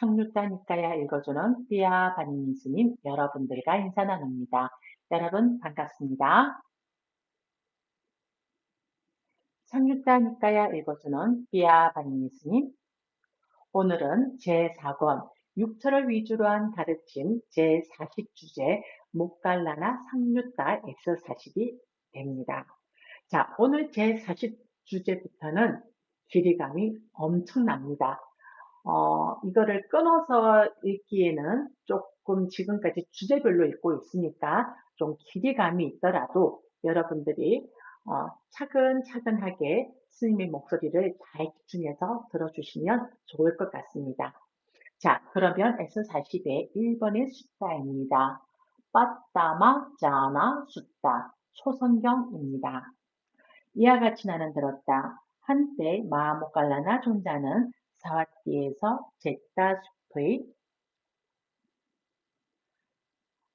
성육자니까야 읽어주는 삐아 바니님 스님 여러분들과 인사 나눕니다. 여러분 반갑습니다. 성육자니까야 읽어주는 삐아 바니님 스님 오늘은 제4권 육처를 위주로 한 가르침 제40주제 묵갈라나 상류자 X40이 됩니다. 자, 오늘 제40주제부터는 길이감이 엄청납니다. 이거를 끊어서 읽기에는 조금 지금까지 주제별로 읽고 있으니까 좀 길이감이 있더라도 여러분들이 차근차근하게 스님의 목소리를 잘 집중해서 들어주시면 좋을 것 같습니다. 자, 그러면 S40의 1번의 숫자입니다. 빠따마 짜나 숫자 초성경입니다. 이와 같이 나는 들었다. 한때 마모갈라나 존자는 사와띠에서 제따 숲의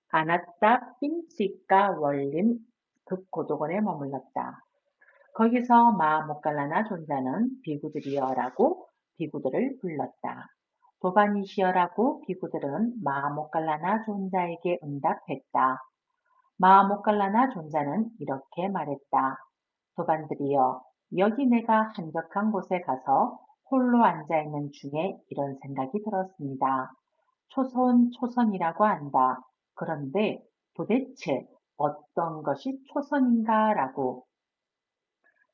아나따 삥시까 월림 극고도건에 머물렀다. 거기서 마모갈라나 존자는 비구들이여라고 비구들을 불렀다. 도바니시여라고 비구들은 마모갈라나 존자에게 응답했다. 마모갈라나 존자는 이렇게 말했다. 도반들이여, 여기 내가 한적한 곳에 가서 홀로 앉아있는 중에 이런 생각이 들었습니다. 초선이라고 한다. 그런데 도대체 어떤 것이 초선인가? 라고.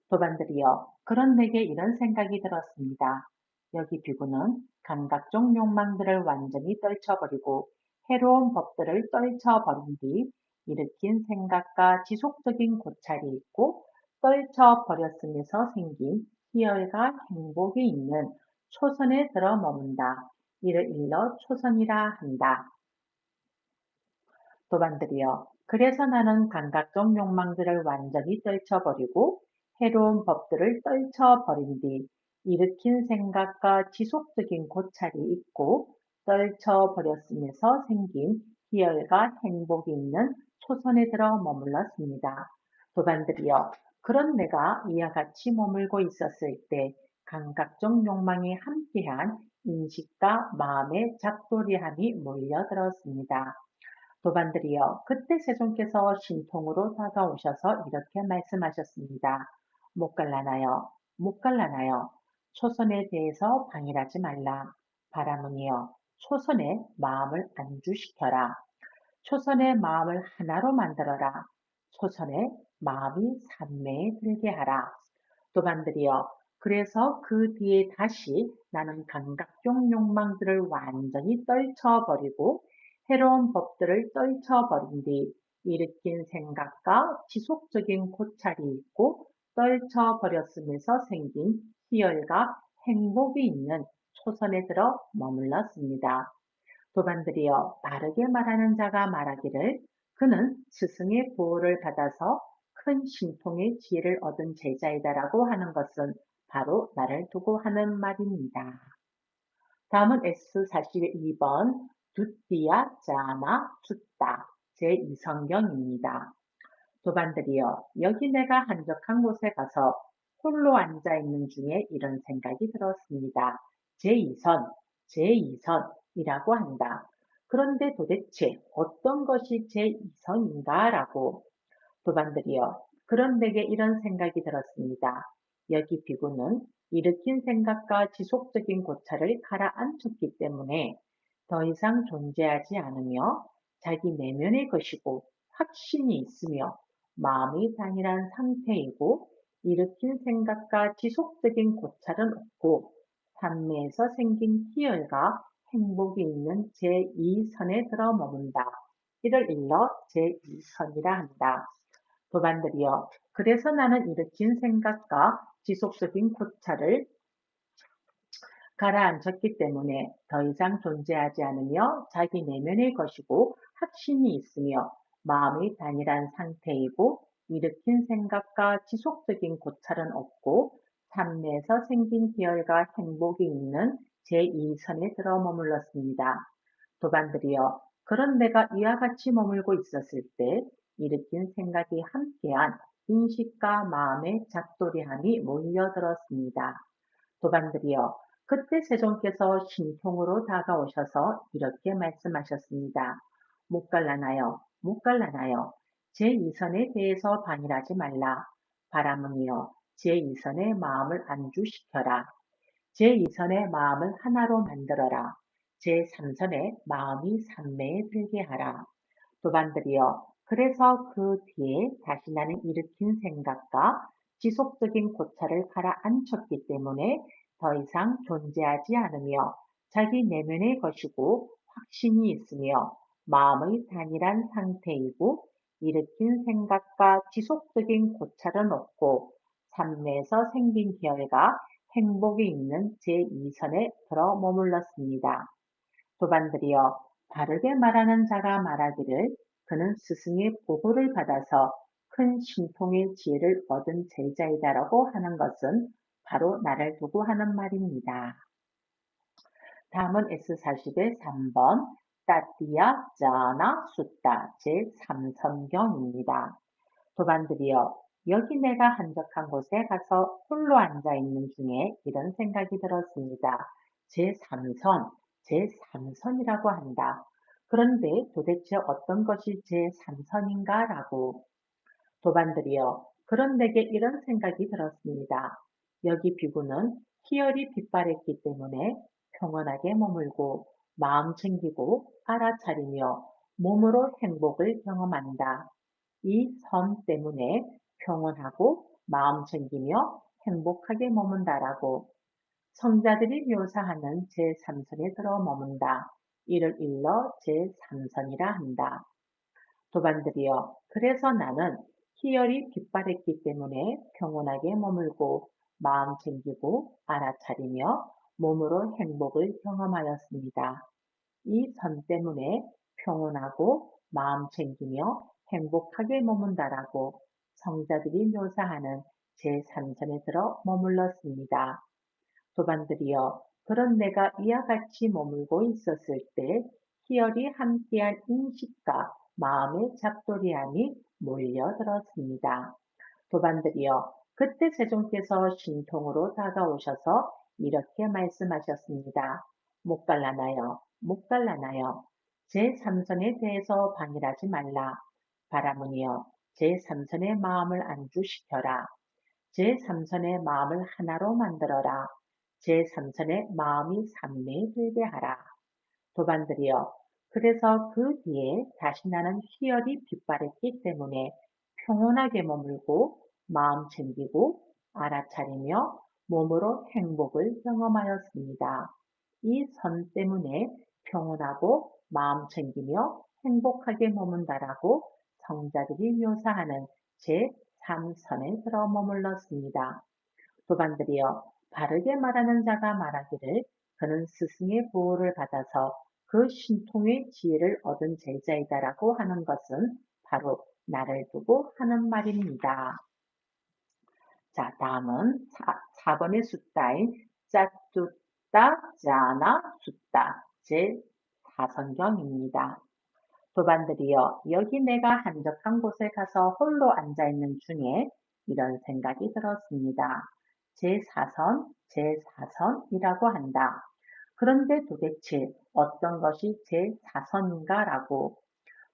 도반들이여, 그런 내게 이런 생각이 들었습니다. 여기 비구는 감각적 욕망들을 완전히 떨쳐버리고 해로운 법들을 떨쳐버린 뒤 일으킨 생각과 지속적인 고찰이 있고 떨쳐버렸음에서 생긴 희열과 행복이 있는 초선에 들어 머문다. 이를 일러 초선이라 한다. 도반들이여, 그래서 나는 감각적 욕망들을 완전히 떨쳐버리고 해로운 법들을 떨쳐버린 뒤 일으킨 생각과 지속적인 고찰이 있고 떨쳐버렸음에서 생긴 희열과 행복이 있는 초선에 들어 머물렀습니다. 도반들이여, 그런 내가 이와 같이 머물고 있었을 때 감각적 욕망이 함께한 인식과 마음의 잡돌이함이 몰려들었습니다. 도반들이여, 그때 세존께서 신통으로 다가오셔서 이렇게 말씀하셨습니다. 못갈라나여, 못갈라나여, 초선에 대해서 방일하지 말라. 바라문이여, 초선에 마음을 안주시켜라. 초선의 마음을 하나로 만들어라. 초선의 마음이 삼매에 들게 하라. 도반들이여, 그래서 그 뒤에 다시 나는 감각적 욕망들을 완전히 떨쳐버리고 해로운 법들을 떨쳐버린 뒤 일으킨 생각과 지속적인 고찰이 있고 떨쳐버렸음에서 생긴 희열과 행복이 있는 초선에 들어 머물렀습니다. 도반들이여, 바르게 말하는 자가 말하기를 그는 스승의 보호를 받아서 큰 신통의 지혜를 얻은 제자이다라고 하는 것은 바로 나를 두고 하는 말입니다. 다음은 S42번 두띠야 짜나 숫다 제2성경입니다. 도반들이여, 여기 내가 한적한 곳에 가서 홀로 앉아있는 중에 이런 생각이 들었습니다. 제2선, 제2선이라고 한다. 그런데 도대체 어떤 것이 제2선인가? 라고. 도반들이여, 그런 내게 이런 생각이 들었습니다. 여기 비구는 일으킨 생각과 지속적인 고찰을 가라앉혔기 때문에 더 이상 존재하지 않으며 자기 내면의 것이고 확신이 있으며 마음이 단일한 상태이고 일으킨 생각과 지속적인 고찰은 없고 삶에서 생긴 희열과 행복이 있는 제2선에 들어 머문다. 이를 일러 제2선이라 한다. 도반들이여, 그래서 나는 일으킨 생각과 지속적인 고찰을 가라앉혔기 때문에 더 이상 존재하지 않으며 자기 내면의 것이고 확신이 있으며 마음이 단일한 상태이고 일으킨 생각과 지속적인 고찰은 없고 삶내에서 생긴 희열과 행복이 있는 제2선에 들어 머물렀습니다. 도반들이여, 그런 내가 이와 같이 머물고 있었을 때 일으킨 생각이 함께한 인식과 마음의 잡돌이함이 몰려들었습니다. 도반들이여, 그때 세종께서 신통으로 다가오셔서 이렇게 말씀하셨습니다. 못 갈라나요? 못 갈라나요? 제2선에 대해서 반일하지 말라. 바람은이여 제2선의 마음을 안주시켜라. 제2선의 마음을 하나로 만들어라. 제3선의 마음이 삼매에 들게 하라. 도반들이여 그래서 그 뒤에 다시 나는 일으킨 생각과 지속적인 고찰을 가라앉혔기 때문에 더 이상 존재하지 않으며 자기 내면의 것이고 확신이 있으며 마음의 단일한 상태이고 일으킨 생각과 지속적인 고찰은 없고 삶에서 생긴 결과 행복이 있는 제2선에 들어 머물렀습니다. 도반들이여 바르게 말하는 자가 말하기를 그는 스승의 보고를 받아서 큰 신통의 지혜를 얻은 제자이다라고 하는 것은 바로 나를 두고 하는 말입니다. 다음은 S40의 3번 따띠야 자나 숫다 제3선경입니다. 도반들이여 여기 내가 한적한 곳에 가서 홀로 앉아있는 중에 이런 생각이 들었습니다. 제3선, 제3선이라고 한다. 그런데 도대체 어떤 것이 제3선인가? 라고 도반들이여 그런 내게 이런 생각이 들었습니다. 여기 비구는 희열이 빛발했기 때문에 평온하게 머물고 마음 챙기고 알아차리며 몸으로 행복을 경험한다. 이 선 때문에 평온하고 마음 챙기며 행복하게 머문다라고 성자들이 묘사하는 제3선에 들어 머문다. 이를 일러 제3선이라 한다. 도반들이여 그래서 나는 희열이 빛발했기 때문에 평온하게 머물고 마음 챙기고 알아차리며 몸으로 행복을 경험하였습니다. 이 선 때문에 평온하고 마음 챙기며 행복하게 머문다라고 성자들이 묘사하는 제3선에 들어 머물렀습니다. 도반들이여 그런 내가 이와 같이 머물고 있었을 때 희열이 함께한 인식과 마음의 잡돌이함이 몰려들었습니다. 도반들이여 그때 세종께서 신통으로 다가오셔서 이렇게 말씀하셨습니다. 못 갈라나요? 못 갈라나요? 제3선에 대해서 방일하지 말라. 바라문이여 제3선의 마음을 안주시켜라. 제3선의 마음을 하나로 만들어라. 제3선의 마음이 삼매에 들게 하라. 도반들이여 그래서 그 뒤에 다시 나는 희열이 빛발했기 때문에 평온하게 머물고 마음 챙기고 알아차리며 몸으로 행복을 경험하였습니다. 이 선 때문에 평온하고 마음 챙기며 행복하게 머문다라고 성자들이 묘사하는 제3선에 들어 머물렀습니다. 도반들이여 바르게 말하는 자가 말하기를 그는 스승의 보호를 받아서 그 신통의 지혜를 얻은 제자이다라고 하는 것은 바로 나를 두고 하는 말입니다. 자, 다음은 4번의 숫자인 짜뚜따 자나 숫다 제4선경입니다. 도반들이여 여기 내가 한적한 곳에 가서 홀로 앉아있는 중에 이런 생각이 들었습니다. 제4선, 제4선이라고 한다. 그런데 도대체 어떤 것이 제4선인가 라고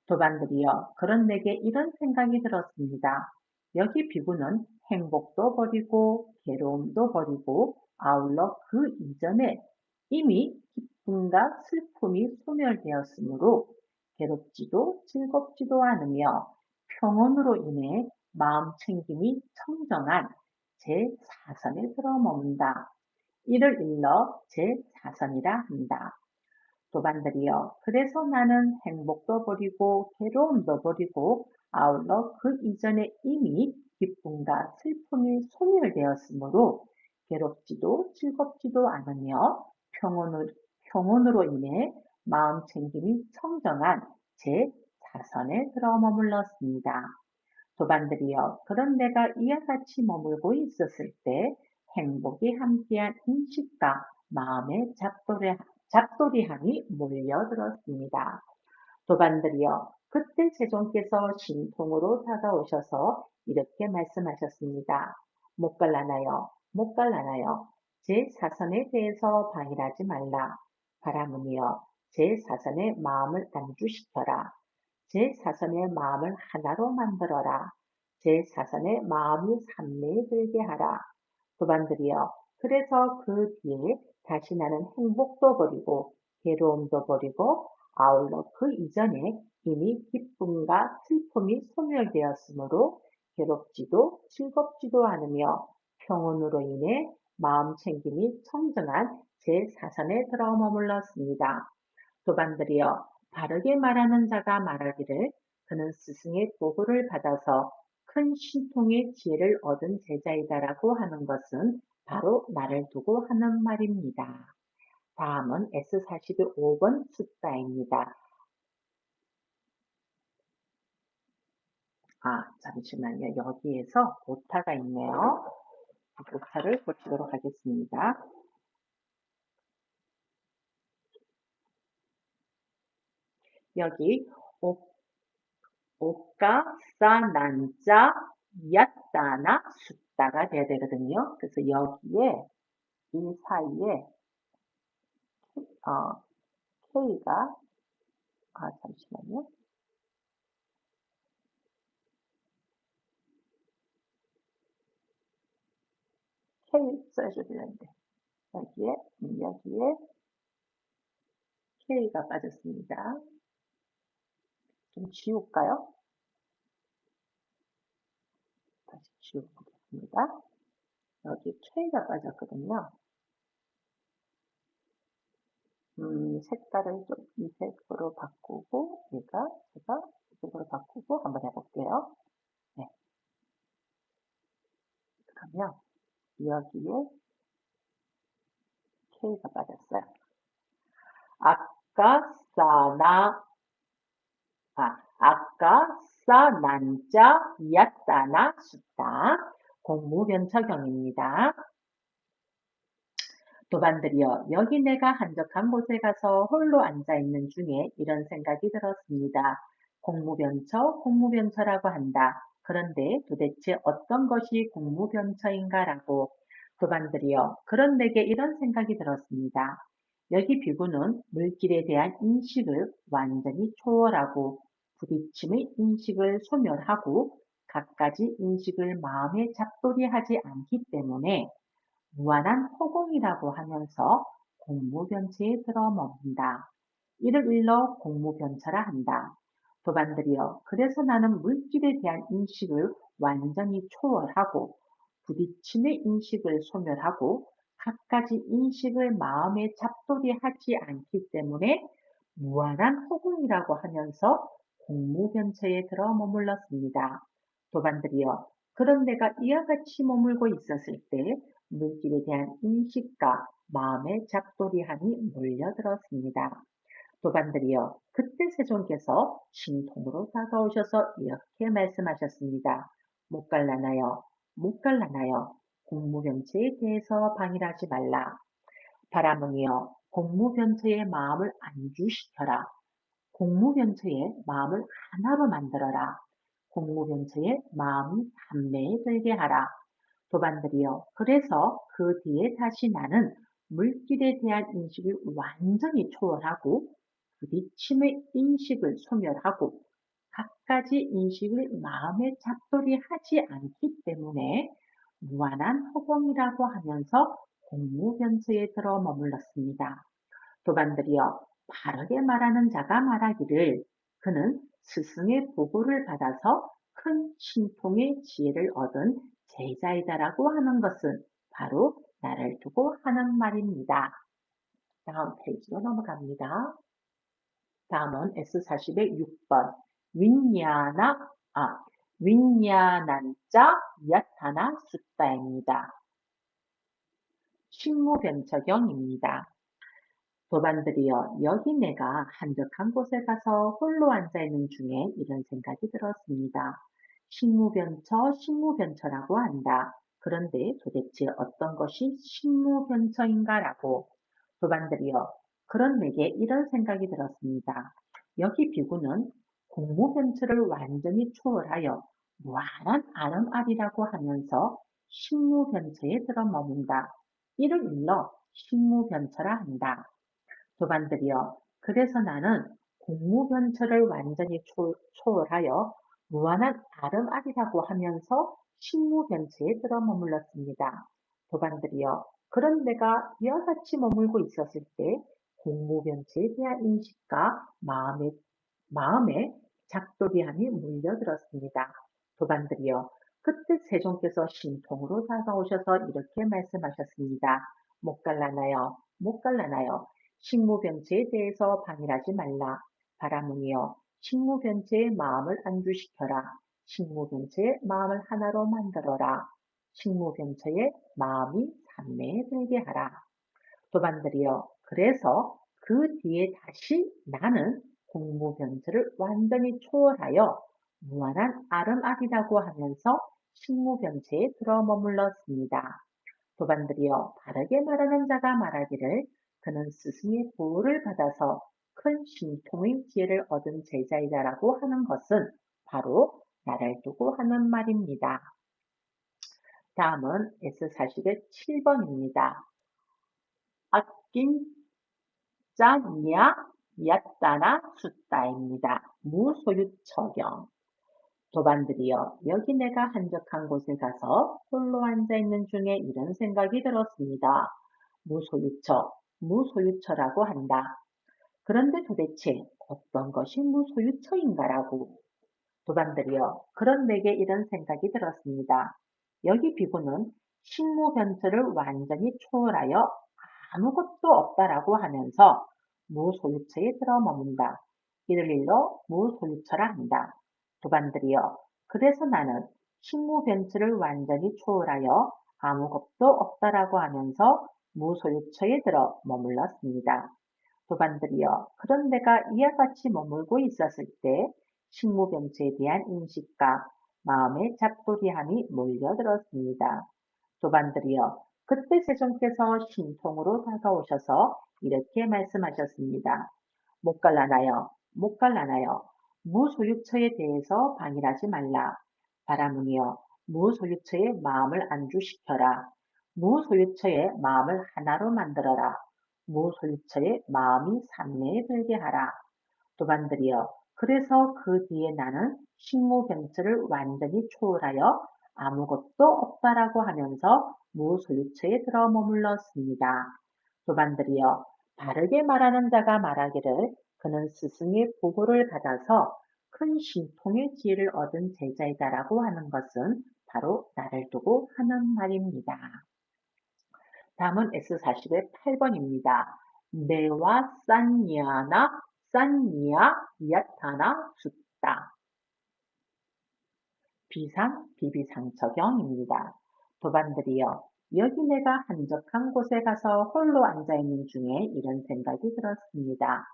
도반들이여 그런 내게 이런 생각이 들었습니다. 여기 비구는 행복도 버리고 괴로움도 버리고 아울러 그 이전에 이미 기쁨과 슬픔이 소멸되었으므로 괴롭지도 즐겁지도 않으며 평온으로 인해 마음 챙김이 청정한 제4선에 들어 머문다. 이를 일러 제4선이라 한다. 도반들이여 그래서 나는 행복도 버리고 괴로움도 버리고 아울러 그 이전에 이미 기쁨과 슬픔이 소멸되었으므로 괴롭지도 즐겁지도 않으며 평온으로 인해 마음 챙김이 청정한 제4선에 들어 머물렀습니다. 도반들이여 그런 내가 이와 같이 머물고 있었을 때 행복이 함께한 인식과 마음의 잡돌이함이 몰려들었습니다. 도반들이여 그때 세종께서 신통으로 다가오셔서 이렇게 말씀하셨습니다. 못 갈라나요? 못 갈라나요? 제4선에 대해서 방일하지 말라. 바라문이여 제4선의 마음을 안주시켜라. 제4선의 마음을 하나로 만들어라. 제4선의 마음이 삼매에 들게 하라. 도반들이여 그래서 그 뒤에 다시 나는 행복도 버리고 괴로움도 버리고 아울러 그 이전에 이미 기쁨과 슬픔이 소멸되었으므로 괴롭지도 즐겁지도 않으며 평온으로 인해 마음 챙김이 청정한 제4선에 들어 머물렀습니다. 도반들이여 바르게 말하는 자가 말하기를 그는 스승의 보고를 받아서 큰 신통의 지혜를 얻은 제자이다라고 하는 것은 바로 나를 두고 하는 말입니다. 다음은 S45번 숫자입니다. 잠시만요. 여기에서 오타가 있네요. 오타를 고치도록 하겠습니다. 여기 오까, 싸, 난자, 얏다나, 숫다가 돼야 되거든요. 그래서 여기에 이 사이에 K가 잠시만요. K 써줘야 되는데 여기에 K가 빠졌습니다. 좀 지울까요? 다시 지워보겠습니다. 여기 K가 빠졌거든요. 색깔을 좀 이 색으로 바꾸고 제가 이 색으로 바꾸고 한번 해볼게요. 네. 그러면 여기에 K가 빠졌어요. 아까 싸난자 얏다나 숫다 공무변처경입니다. 도반들이여 여기 내가 한적한 곳에 가서 홀로 앉아있는 중에 이런 생각이 들었습니다. 공무변처라고 한다. 그런데 도대체 어떤 것이 공무변처인가라고. 도반들이여 그런 내게 이런 생각이 들었습니다. 여기 비구는 물질에 대한 인식을 완전히 초월하고 부딪힘의 인식을 소멸하고 갖가지 인식을 마음에 잡돌이하지 않기 때문에 무한한 허공이라고 하면서 공무변체에 들어머문다. 이를 일러 공무변처라 한다. 도반들이여 그래서 나는 물질에 대한 인식을 완전히 초월하고 부딪힘의 인식을 소멸하고 갖가지 인식을 마음에 잡돌이하지 않기 때문에 무한한 허공이라고 하면서 공무변처에 들어 머물렀습니다. 도반들이여 그런 내가 이와 같이 머물고 있었을 때 물질에 대한 인식과 마음의 잡돌이함이 몰려들었습니다. 도반들이여 그때 세존께서 신통으로 다가오셔서 이렇게 말씀하셨습니다. 못 갈라나요? 못 갈라나요? 공무변체에 대해서 방일하지 말라. 바라문이여 공무변체의 마음을 안주시켜라. 공무변체의 마음을 하나로 만들어라. 공무변체의 마음이 담매에 들게 하라. 도반들이여 그래서 그 뒤에 다시 나는 물질에 대한 인식을 완전히 초월하고 부딪힘의 인식을 소멸하고 갖가지 인식을 마음에 잡돌이하지 않기 때문에 무한한 허공이라고 하면서 공무변체에 들어 머물렀습니다. 도반들이여 바르게 말하는 자가 말하기를 그는 스승의 보고를 받아서 큰 신통의 지혜를 얻은 제자이다라고 하는 것은 바로 나를 두고 하는 말입니다. 다음 페이지로 넘어갑니다. 다음은 S40의 6번 윈야난자 야타나 숫다입니다. 식무변처경입니다. 도반들이여 여기 내가 한적한 곳에 가서 홀로 앉아있는 중에 이런 생각이 들었습니다. 식무변처라고 한다. 그런데 도대체 어떤 것이 식무변처인가라고. 도반들이여 그런 내게 이런 생각이 들었습니다. 여기 비구는 공무변처를 완전히 초월하여 무한한 아름아리라고 하면서 식무변처에 들어머문다. 이를 일러 식무변처라 한다. 도반들이여, 그래서 나는 공무변처를 완전히 초월하여 무한한 아름아리라고 하면서 식무변체에 들어 머물렀습니다. 도반들이여, 그런 내가 이와 같이 머물고 있었을 때 공무변체에 대한 인식과 마음에 작돌이함이 몰려들었습니다. 도반들이여, 그때 세종께서 신통으로 다가오셔서 이렇게 말씀하셨습니다. 못 갈라나요, 못 갈라나요. 식무변체에 대해서 방일하지 말라. 바라문이여, 식무변체의 마음을 안주시켜라. 식무변체의 마음을 하나로 만들어라. 식무변체의 마음이 삼매에 들게 하라. 도반들이여, 그래서 그 뒤에 다시 나는 공무변체를 완전히 초월하여 무한한 아름아리라고 하면서 식무변체에 들어 머물렀습니다. 도반들이여, 바르게 말하는 자가 말하기를 그는 스승의 보호를 받아서 큰 신통의 지혜를 얻은 제자이다라고 하는 것은 바로 나를 두고 하는 말입니다. 다음은 S40의 7번입니다. 아낀 짜니야 야따나 숫다입니다. 무소유처경. 도반들이여, 여기 내가 한적한 곳에 가서 홀로 앉아있는 중에 이런 생각이 들었습니다. 무소유처라고 한다. 그런데 도대체 어떤 것이 무소유처인가라고. 도반들이여, 그런 내게 이런 생각이 들었습니다. 여기 비구는 식무변처를 완전히 초월하여 아무것도 없다라고 하면서 무소유처에 들어 머문다. 이를 일러 무소유처라 한다. 도반들이여, 그래서 나는 식무변처를 완전히 초월하여 아무것도 없다라고 하면서 무소유처에 들어 머물렀습니다. 도반들이여, 그런 내가 이와 같이 머물고 있었을 때 식무변체에 대한 인식과 마음의 잡돌이함이 몰려들었습니다. 도반들이여, 그때 세종께서 신통으로 다가오셔서 이렇게 말씀하셨습니다. 못 갈라나요, 못 갈라나요. 무소유처에 대해서 방일하지 말라. 바라문이여, 무소유처의 마음을 안주시켜라. 무소유처의 마음을 하나로 만들어라. 무소유처의 마음이 삼매에 들게 하라. 도반들이여, 그래서 그 뒤에 나는 식무변처를 완전히 초월하여 아무것도 없다라고 하면서 무소유처에 들어 머물렀습니다. 도반들이여, 바르게 말하는 자가 말하기를 그는 스승의 보고를 받아서 큰 신통의 지혜를 얻은 제자이다라고 하는 것은 바로 나를 두고 하는 말입니다. 다음은 S40의 8번입니다. 네와 싼니야 야타나 숫다. 비상 비비상처경입니다. 도반들이여, 여기 내가 한적한 곳에 가서 홀로 앉아있는 중에 이런 생각이 들었습니다.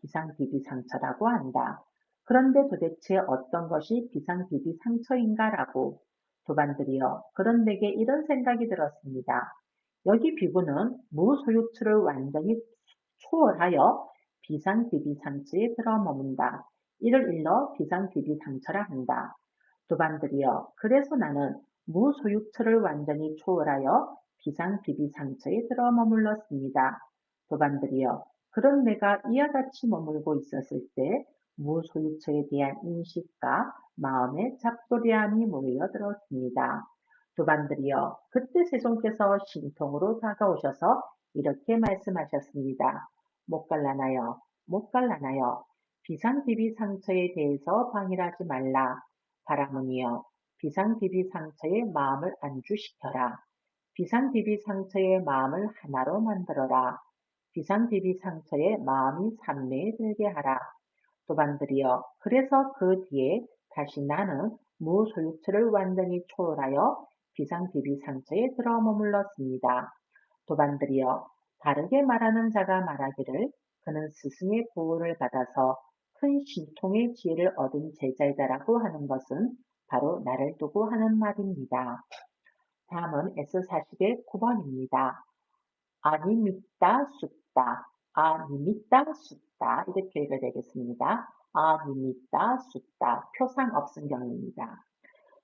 비상비비상처라고 한다. 그런데 도대체 어떤 것이 비상비비상처인가라고. 도반들이여, 그런 내게 이런 생각이 들었습니다. 여기 비구는 무소유처를 완전히 초월하여 비상비비상처에 들어 머문다. 이를 일러 비상비비상처라 한다. 도반들이여, 그래서 나는 무소유처를 완전히 초월하여 비상비비상처에 들어 머물렀습니다. 도반들이여, 그런 내가 이와 같이 머물고 있었을 때 무소유처에 대한 인식과 마음의 잡돌이함이 몰려들었습니다. 도반들이여, 그때 세종께서 신통으로 다가오셔서 이렇게 말씀하셨습니다. 못 갈라나요, 못 갈라나요. 비상비비상처에 대해서 방일하지 말라. 바라문이여, 비상비비상처의 마음을 안주시켜라. 비상비비상처의 마음을 하나로 만들어라. 비상비비상처의 마음이 삼매에 들게 하라. 도반들이여, 그래서 그 뒤에 다시 나는 무소유처를 완전히 초월하여 비상비비상처에 들어 머물렀습니다. 도반들이여, 바르게 말하는 자가 말하기를 그는 스승의 보호를 받아서 큰 신통의 지혜를 얻은 제자이다라고 하는 것은 바로 나를 두고 하는 말입니다. 다음은 S40의 9번입니다. 아니밌다 숫다, 아니밌다 숫다 이렇게 읽어야 되겠습니다. 아니밌다 숫다, 표상 없음 경입니다.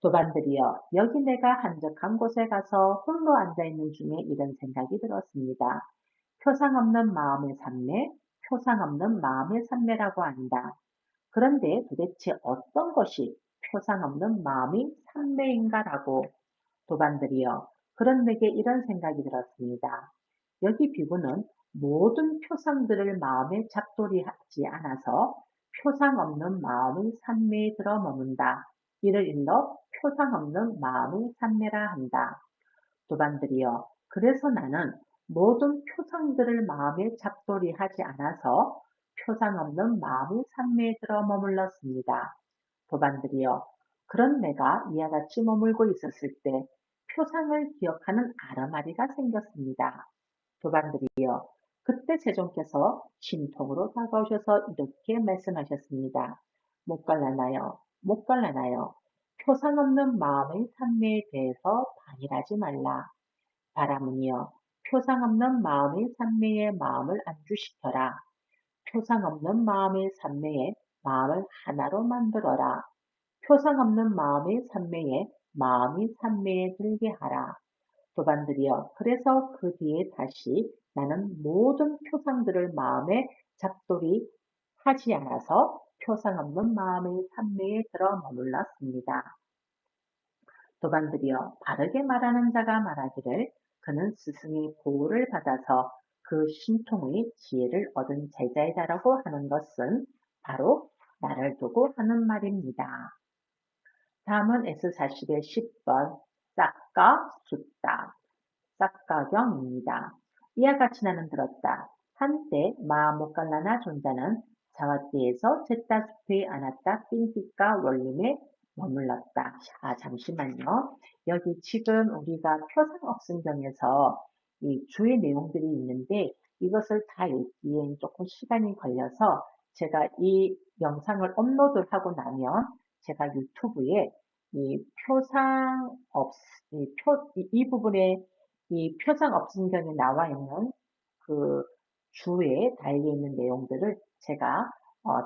도반들이여, 여기 내가 한적한 곳에 가서 홀로 앉아있는 중에 이런 생각이 들었습니다. 표상 없는 마음의 산매, 표상 없는 마음의 산매라고 한다. 그런데 도대체 어떤 것이 표상 없는 마음의 산매인가라고. 도반들이여, 그런 내게 이런 생각이 들었습니다. 여기 비구는 모든 표상들을 마음에 잡돌이하지 않아서 표상 없는 마음의 산매에 들어 머문다. 이를 일러 표상 없는 마음의 산매라 한다. 도반들이여, 그래서 나는 모든 표상들을 마음에 잡돌이하지 않아서 표상 없는 마음의 산매에 들어 머물렀습니다. 도반들이여, 그런 내가 이와 같이 머물고 있었을 때 표상을 기억하는 아르마리가 생겼습니다. 도반들이여, 그때 세종께서 신통으로 다가오셔서 이렇게 말씀하셨습니다. 못 갈라나요, 못 갈라나요. 표상 없는 마음의 산매에 대해서 반일하지 말라. 바라문이여, 표상 없는 마음의 산매에 마음을 안주시켜라. 표상 없는 마음의 산매에 마음을 하나로 만들어라. 표상 없는 마음의 산매에 마음이 산매에 들게 하라. 도반들이여, 그래서 그 뒤에 다시 나는 모든 표상들을 마음에 잡돌이 하지 않아서 표상 없는 마음의 산매에 들어 머물렀습니다. 도반들이여, 바르게 말하는 자가 말하기를 그는 스승의 보호를 받아서 그 신통의 지혜를 얻은 제자이다라고 하는 것은 바로 나를 두고 하는 말입니다. 다음은 S40의 10번 싹가 숫다 싹가경입니다. 이와 같이 나는 들었다. 한때 마모깔라나 존자는 자와띠에서 잿다숲에 안았다 삥띠가 원림에 머물렀다. 잠시만요. 여기 지금 우리가 표상업순경에서 이 주의 내용들이 있는데 이것을 다 읽기엔 조금 시간이 걸려서 제가 이 영상을 업로드하고 나면 제가 유튜브에 이 이 부분에 이 표상 업순경에 나와 있는 그 주에 달려있는 내용들을 제가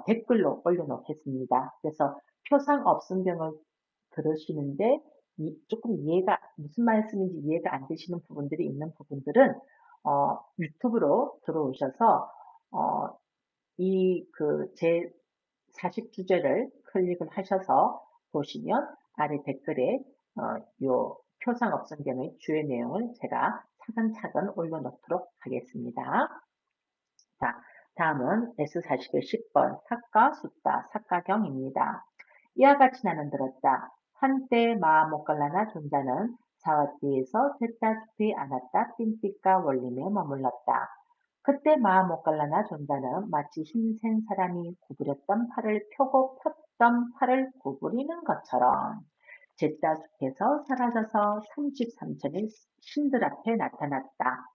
댓글로 올려놓겠습니다. 그래서 표상 업순경을 들으시는데 조금 무슨 말씀인지 이해가 안 되시는 부분들이 있는 부분들은 유튜브로 들어오셔서 제 40주제를 클릭을 하셔서 보시면 아래 댓글에 요 표상 업선경의 주요 내용을 제가 차근차근 올려놓도록 하겠습니다. 자, 다음은 S40의 10번 삭가, 숫다, 삭가경입니다. 이와 같이 나는 들었다. 한때 마모깔라나 존자는 사와띠에서 셋다숲이 안았다 핀빛과 원림에 머물렀다. 그때 마모깔라나 존자는 마치 힘센 사람이 구부렸던 팔을 펴고 폈던 팔을 구부리는 것처럼 잿다숲에서 사라져서 33천의 신들 앞에 나타났다.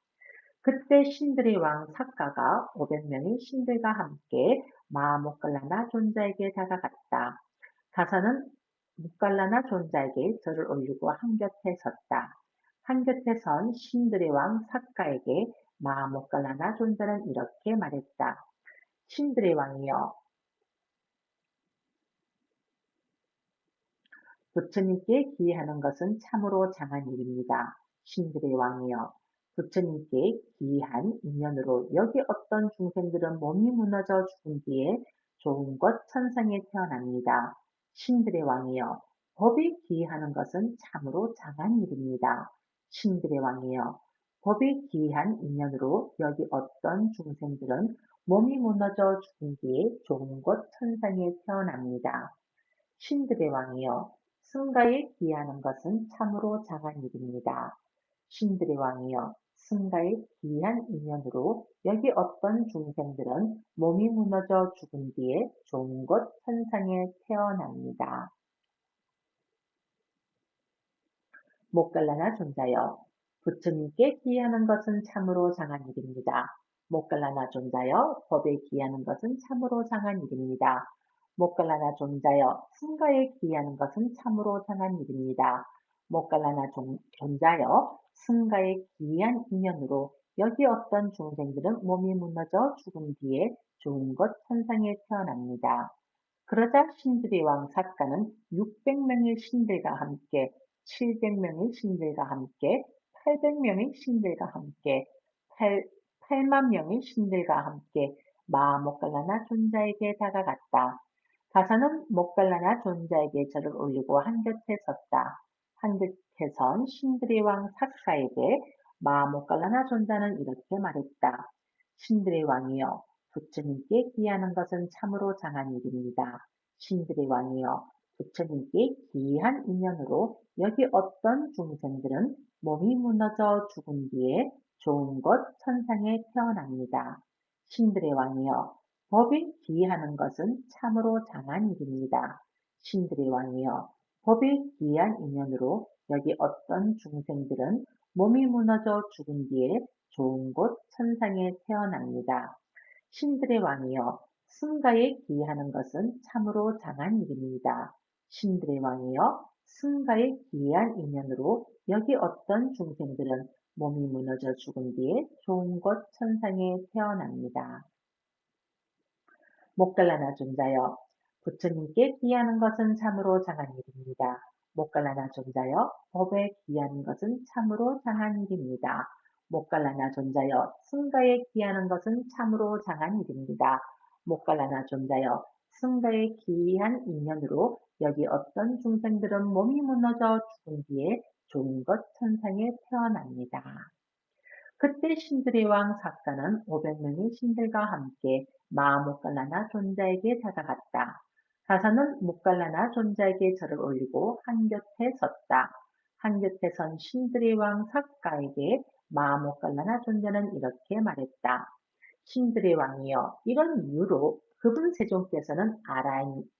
그때 신들의 왕 삭가가 500명의 신들과 함께 마모깔라나 존자에게 다가갔다. 가서는 묵갈라나 존자에게 절을 올리고 한곁에 섰다. 한곁에 선 신들의 왕 삭가에게 마모깔라나 존자는 이렇게 말했다. 신들의 왕이여, 부처님께 기회하는 것은 참으로 장한 일입니다. 신들의 왕이여, 부처님께 기이한 인연으로 여기 어떤 중생들은 몸이 무너져 죽은 뒤에 좋은 곳 천상에 태어납니다. 신들의 왕이여, 법이 기이하는 것은 참으로 장한 일입니다. 신들의 왕이여, 법이 기이한 인연으로 여기 어떤 중생들은 몸이 무너져 죽은 뒤에 좋은 곳 천상에 태어납니다. 신들의 왕이여, 승가에 기이하는 것은 참으로 장한 일입니다. 신들의 왕이여, 승가에 기이한 인연으로 여기 어떤 중생들은 몸이 무너져 죽은 뒤에 좋은 곳 천상에 태어납니다. 목갈라나 존자여, 부처님께 기이하는 것은 참으로 장한 일입니다. 목갈라나 존자여, 법에 기이하는 것은 참으로 장한 일입니다. 목갈라나 존자여, 승가에 기이하는 것은 참으로 장한 일입니다. 목갈라나 존자여, 승가에 기이한 인연으로 여기 어떤 중생들은 몸이 무너져 죽은 뒤에 좋은 곳 천상에 태어납니다. 그러자 신들의 왕 삭가는 600명의 신들과 함께 700명의 신들과 함께 800명의 신들과 함께 8만 명의 신들과 함께 마모깔라나 존자에게 다가갔다. 가서는 모깔라나 존자에게 절을 올리고 한곁에 섰다. 한곁에 선 신들의 왕 삭가에게 마모깔라나 존자는 이렇게 말했다. 신들의 왕이여, 부처님께 기하는 것은 참으로 장한 일입니다. 신들의 왕이여, 부처님께 기이한 인연으로 여기 어떤 중생들은 몸이 무너져 죽은 뒤에 좋은 곳 천상에 태어납니다. 신들의 왕이여, 법이 기이하는 것은 참으로 장한 일입니다. 신들의 왕이여, 법이 기이한 인연으로 여기 어떤 중생들은 몸이 무너져 죽은 뒤에 좋은 곳 천상에 태어납니다. 신들의 왕이여, 승가에 기이하는 것은 참으로 장한 일입니다. 신들의 왕이여, 승가에 기이한 인연으로 여기 어떤 중생들은 몸이 무너져 죽은 뒤에 좋은 곳 천상에 태어납니다. 목갈라나 존자여, 부처님께 기하는 것은 참으로 장한 일입니다. 목갈라나 존자여, 법에 기하는 것은 참으로 장한 일입니다. 목갈라나 존자여, 승가에 기하는 것은 참으로 장한 일입니다. 목갈라나 존자여, 승가에 기이한 인연으로 여기 어떤 중생들은 몸이 무너져 죽은 뒤에 좋은 것 천상에 태어납니다. 그때 신들의 왕 삭가는 500명의 신들과 함께 마모깔라나 존자에게 다가갔다. 가서는 모깔라나 존자에게 절을 올리고 한곁에 섰다. 한곁에 선 신들의 왕 삭가에게 마모깔라나 존자는 이렇게 말했다. 신들의 왕이여, 이런 이유로 그분 세존께서는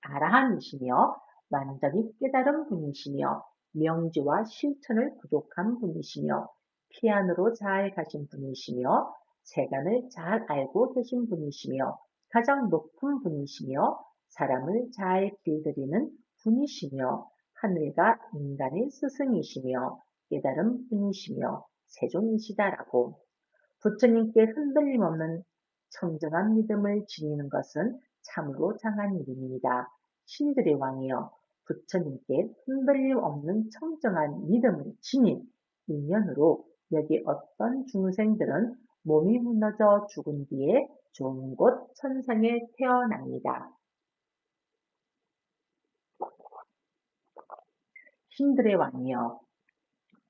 아라한이시며 완전히 깨달은 분이시며 명지와 실천을 부족한 분이시며 피안으로 잘 가신 분이시며 세간을 잘 알고 계신 분이시며 가장 높은 분이시며 사람을 잘 길들이는 분이시며 하늘과 인간의 스승이시며 깨달은 분이시며 세존이시다라고 부처님께 흔들림 없는 청정한 믿음을 지니는 것은 참으로 장한 일입니다. 신들의 왕이여, 부처님께 흔들림 없는 청정한 믿음을 지닌 인연으로 여기 어떤 중생들은 몸이 무너져 죽은 뒤에 좋은 곳 천상에 태어납니다. 신들의 왕이여,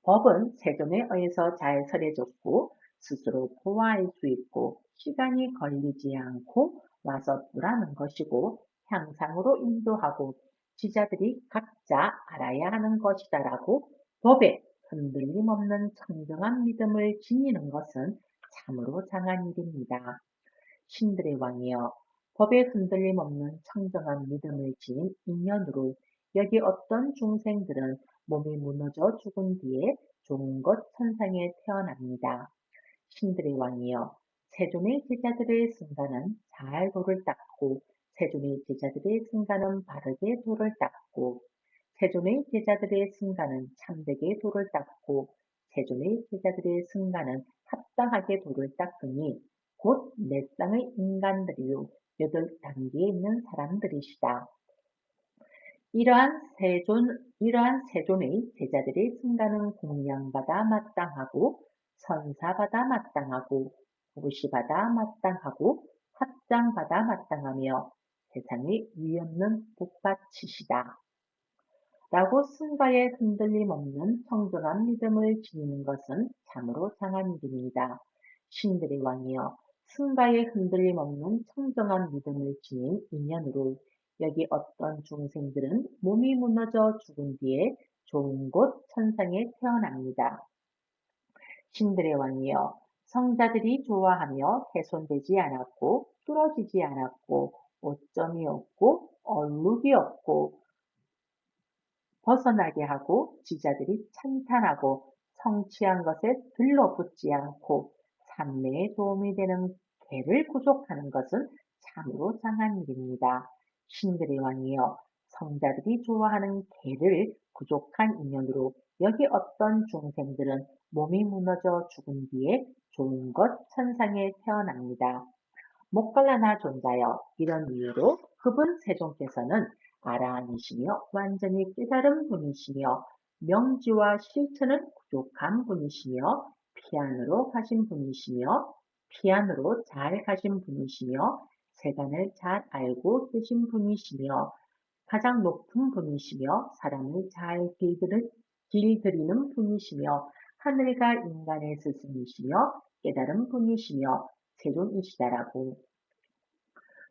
법은 세존에 의해서 잘 설해졌고 스스로 보아할 수 있고 시간이 걸리지 않고 와서 보라는 것이고 향상으로 인도하고 지자들이 각자 알아야 하는 것이다라고 법에 흔들림 없는 청정한 믿음을 지니는 것은 참으로 장한 일입니다. 신들의 왕이여, 법에 흔들림 없는 청정한 믿음을 지닌 인연으로 여기 어떤 중생들은 몸이 무너져 죽은 뒤에 좋은 것 천상에 태어납니다. 신들의 왕이여, 세존의 제자들의 승가는 잘 돌을 닦고 세존의 제자들의 승가는 바르게 돌을 닦고 세존의 제자들의 승가는 참되게 돌을 닦고 세존의 제자들의 승가는 합당하게 돌을 닦으니 곧 내 땅의 인간들이요 8단계에 있는 사람들이시다. 이러한 세존의 제자들의 승가는 공양받아 마땅하고 선사받아 마땅하고 보시받아 마땅하고 합장받아 마땅하며 세상에 위없는 복받치시다. 라고 승가에 흔들림 없는 청정한 믿음을 지니는 것은 참으로 장한 일입니다. 신들의 왕이여, 승가에 흔들림 없는 청정한 믿음을 지닌 인연으로 여기 어떤 중생들은 몸이 무너져 죽은 뒤에 좋은 곳 천상에 태어납니다. 신들의 왕이여, 성자들이 좋아하며 훼손되지 않았고 뚫어지지 않았고 오점이 없고 얼룩이 없고 벗어나게 하고 지자들이 찬탄하고 성취한 것에 들러붙지 않고 삼매에 도움이 되는 개를 구속하는 것은 참으로 장한 일입니다. 신들의 왕이여, 성자들이 좋아하는 개를 구족한 인연으로 여기 어떤 중생들은 몸이 무너져 죽은 뒤에 좋은 것 천상에 태어납니다. 목갈라나 존자여 이런 이유로 그분 세종께서는 아라한이시며 완전히 깨달은 분이시며 명지와 실천은 부족한 분이시며 피안으로 가신 분이시며 피안으로 잘 가신 분이시며 세간을 잘 알고 계신 분이시며 가장 높은 분이시며 사람을 잘 길들이는 분이시며 하늘과 인간의 스승이시며 깨달은 분이시며 세존이시다라고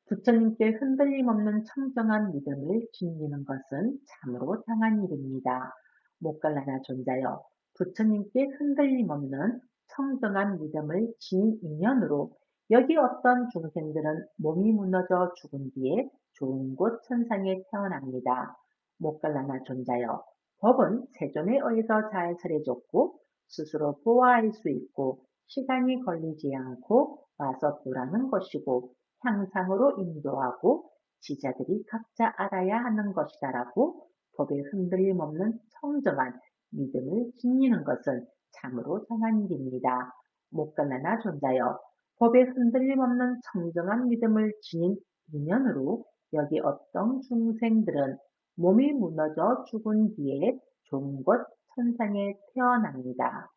부처님께 흔들림 없는 청정한 믿음을 지니는 것은 참으로 당한 일입니다. 목갈라나 존자여 부처님께 흔들림 없는 청정한 믿음을 지닌 인연으로 여기 어떤 중생들은 몸이 무너져 죽은 뒤에 좋은 곳 천상에 태어납니다. 목갈라나 존자여 법은 세존에 의해서 잘 설해졌고 스스로 보아할 수 있고 시간이 걸리지 않고 와서 보라는 것이고 향상으로 인도하고 지자들이 각자 알아야 하는 것이다라고 법에 흔들림 없는 청정한 믿음을 지니는 것은 참으로 장한 일입니다. 목갈라나 존자여 법에 흔들림 없는 청정한 믿음을 지닌 인연으로 여기 어떤 중생들은 몸이 무너져 죽은 뒤에 좋은 곳 천상에 태어납니다.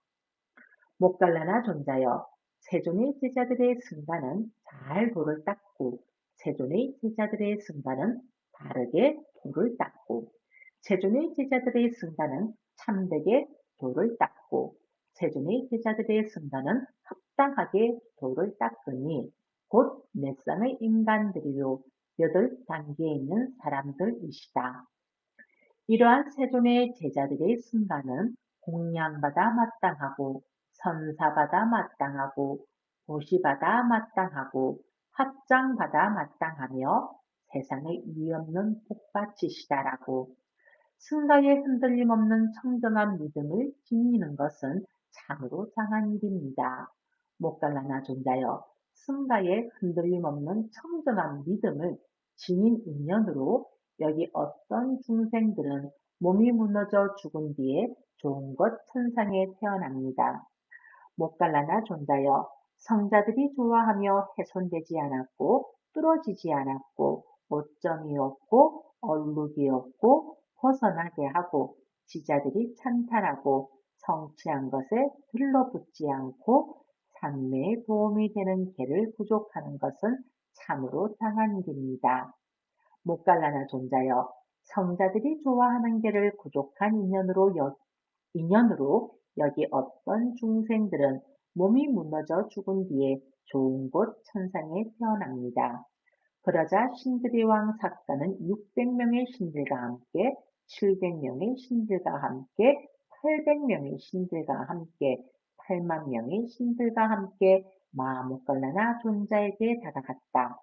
목갈라나 존자여 세존의 제자들의 승가는 잘 돌을 닦고 세존의 제자들의 승가는 바르게 돌을 닦고 세존의 제자들의 승가는 참되게 돌을 닦고 세존의 제자들의 승가는 합당하게 돌을 닦으니 곧 넷상의 인간들이요 여덟 단계에 있는 사람들이시다. 이러한 세존의 제자들의 승가는 공양받아 마땅하고 선사받아 마땅하고 보시받아 마땅하고 합장받아 마땅하며 세상에 위없는 복받치시다라고 승가에 흔들림 없는 청정한 믿음을 지니는 것은 참으로 장한 일입니다. 목갈라나 존자여 승가에 흔들림 없는 청정한 믿음을 지닌 인연으로 여기 어떤 중생들은 몸이 무너져 죽은 뒤에 좋은 곳 천상에 태어납니다. 목갈라나 존자여 성자들이 좋아하며 훼손되지 않았고 뚫어지지 않았고 오점이 없고 얼룩이 없고 벗어나게 하고 지자들이 찬탈하고 성취한 것에 들러붙지 않고 산매에 도움이 되는 개를 부족하는 것은 참으로 당한 일입니다. 목갈라나 존자여 성자들이 좋아하는 개를 부족한 인연으로 여기 어떤 중생들은 몸이 무너져 죽은 뒤에 좋은 곳 천상에 태어납니다. 그러자 신들의 왕 삭가는 600명의 신들과 함께 700명의 신들과 함께 800명의 신들과 함께 8만 명의 신들과 함께 마목갈라나 존자에게 다가갔다.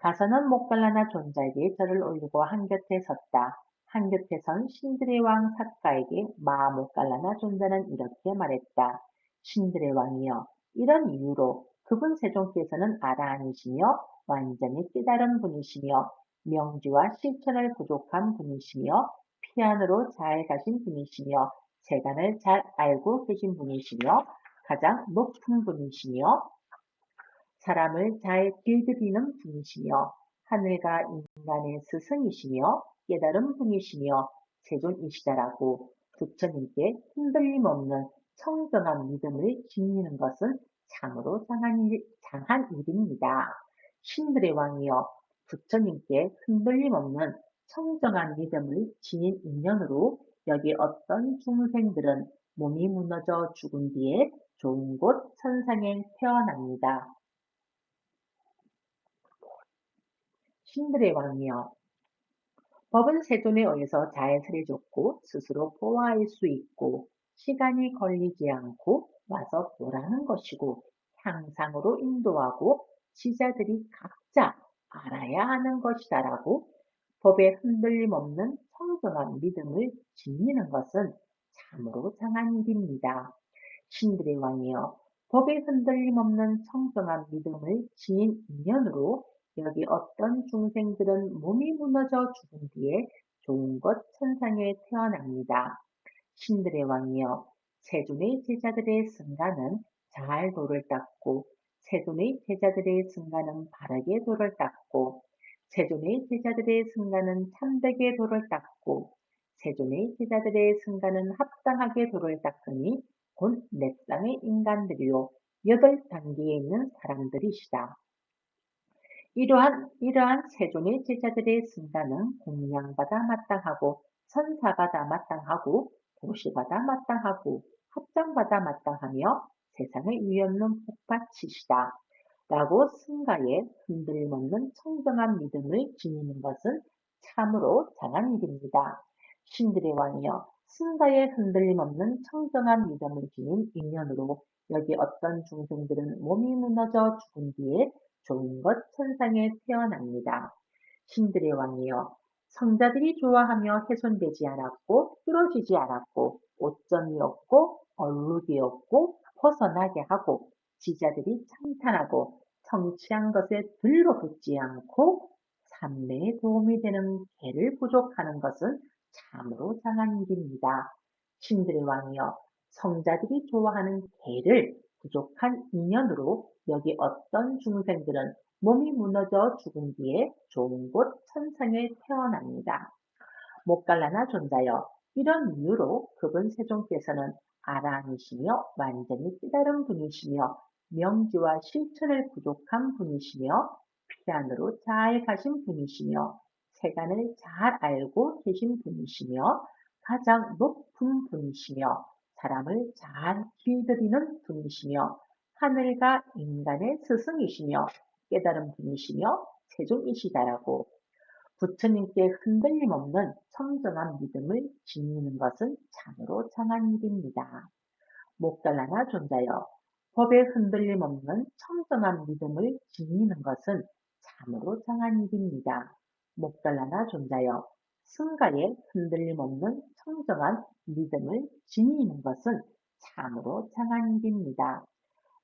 가서는 목갈라나 존자에게 절을 올리고 한곁에 섰다. 한곁에 선 신들의 왕 삭가에게 마목갈라나 존자는 이렇게 말했다. 신들의 왕이여 이런 이유로 그분 세종께서는 아라한이시며 완전히 깨달은 분이시며 명지와 실천을 부족한 분이시며 피안으로 잘 가신 분이시며 세간을 잘 알고 계신 분이시며 가장 높은 분이시며 사람을 잘 길들이는 분이시며 하늘과 인간의 스승이시며 깨달은 분이시며 세존이시다라고 부처님께 흔들림 없는 청정한 믿음을 지니는 것은 참으로 장한 일입니다. 신들의 왕이여 부처님께 흔들림 없는 청정한 믿음을 지닌 인연으로 여기 어떤 중생들은 몸이 무너져 죽은 뒤에 좋은 곳 천상에 태어납니다. 신들의 왕이여 법은 세존에 의해서 자연스레 좋고 스스로 보아할 수 있고 시간이 걸리지 않고 와서 보라는 것이고 향상으로 인도하고 지자들이 각자 알아야 하는 것이다라고 법에 흔들림 없는 청정한 믿음을 지니는 것은 참으로 장한 일입니다. 신들의 왕이여 법에 흔들림 없는 청정한 믿음을 지닌 인연으로 여기 어떤 중생들은 몸이 무너져 죽은 뒤에 좋은 곳 천상에 태어납니다. 신들의 왕이여 세존의 제자들의 승가는 잘 돌을 닦고 세존의 제자들의 승가는 바르게 도를 닦고 세존의 제자들의 승가는 참되게 도를 닦고 세존의 제자들의 승가는 합당하게 도를 닦으니 곧 내 쌍의 인간들이요 여덟 단계에 있는 사람들이시다. 이러한 세존의 제자들의 승가는 공양받아 마땅하고 선사받아 마땅하고 도시받아 마땅하고 합장받아 마땅하며 세상의 위없는 복받치시다. 라고 승가에 흔들림없는 청정한 믿음을 지니는 것은 참으로 장한 일입니다. 신들의 왕이여 승가에 흔들림없는 청정한 믿음을 지닌 인연으로 여기 어떤 중생들은 몸이 무너져 죽은 뒤에 좋은 것 천상에 태어납니다. 신들의 왕이여 성자들이 좋아하며 훼손되지 않았고 뚫어지지 않았고 오점이 없고 얼룩이 없고 벗어나게 하고 지자들이 찬탄하고 성취한 것에 들러붙지 않고 삼매에 도움이 되는 개를 부족하는 것은 참으로 장한 일입니다. 신들의 왕이여 성자들이 좋아하는 개를 부족한 인연으로 여기 어떤 중생들은 몸이 무너져 죽은 뒤에 좋은 곳 천상에 태어납니다. 목갈라나 존자여 이런 이유로 그분 세종께서는 아라한이시며 완전히 깨달은 분이시며 명지와 실천을 부족한 분이시며 피안으로 잘 가신 분이시며 세간을 잘 알고 계신 분이시며 가장 높은 분이시며 사람을 잘 길들이는 분이시며 하늘과 인간의 스승이시며 깨달은 분이시며 세종이시다라고 부처님께 흔들림 없는 청정한 믿음을 지니는 것은 참으로 장한 일입니다. 목달라나 존자여 법에 흔들림 없는 청정한 믿음을 지니는 것은 참으로 장한 일입니다. 목달라나 존자여 승가에 흔들림 없는 청정한 믿음을 지니는 것은 참으로 장한 일입니다.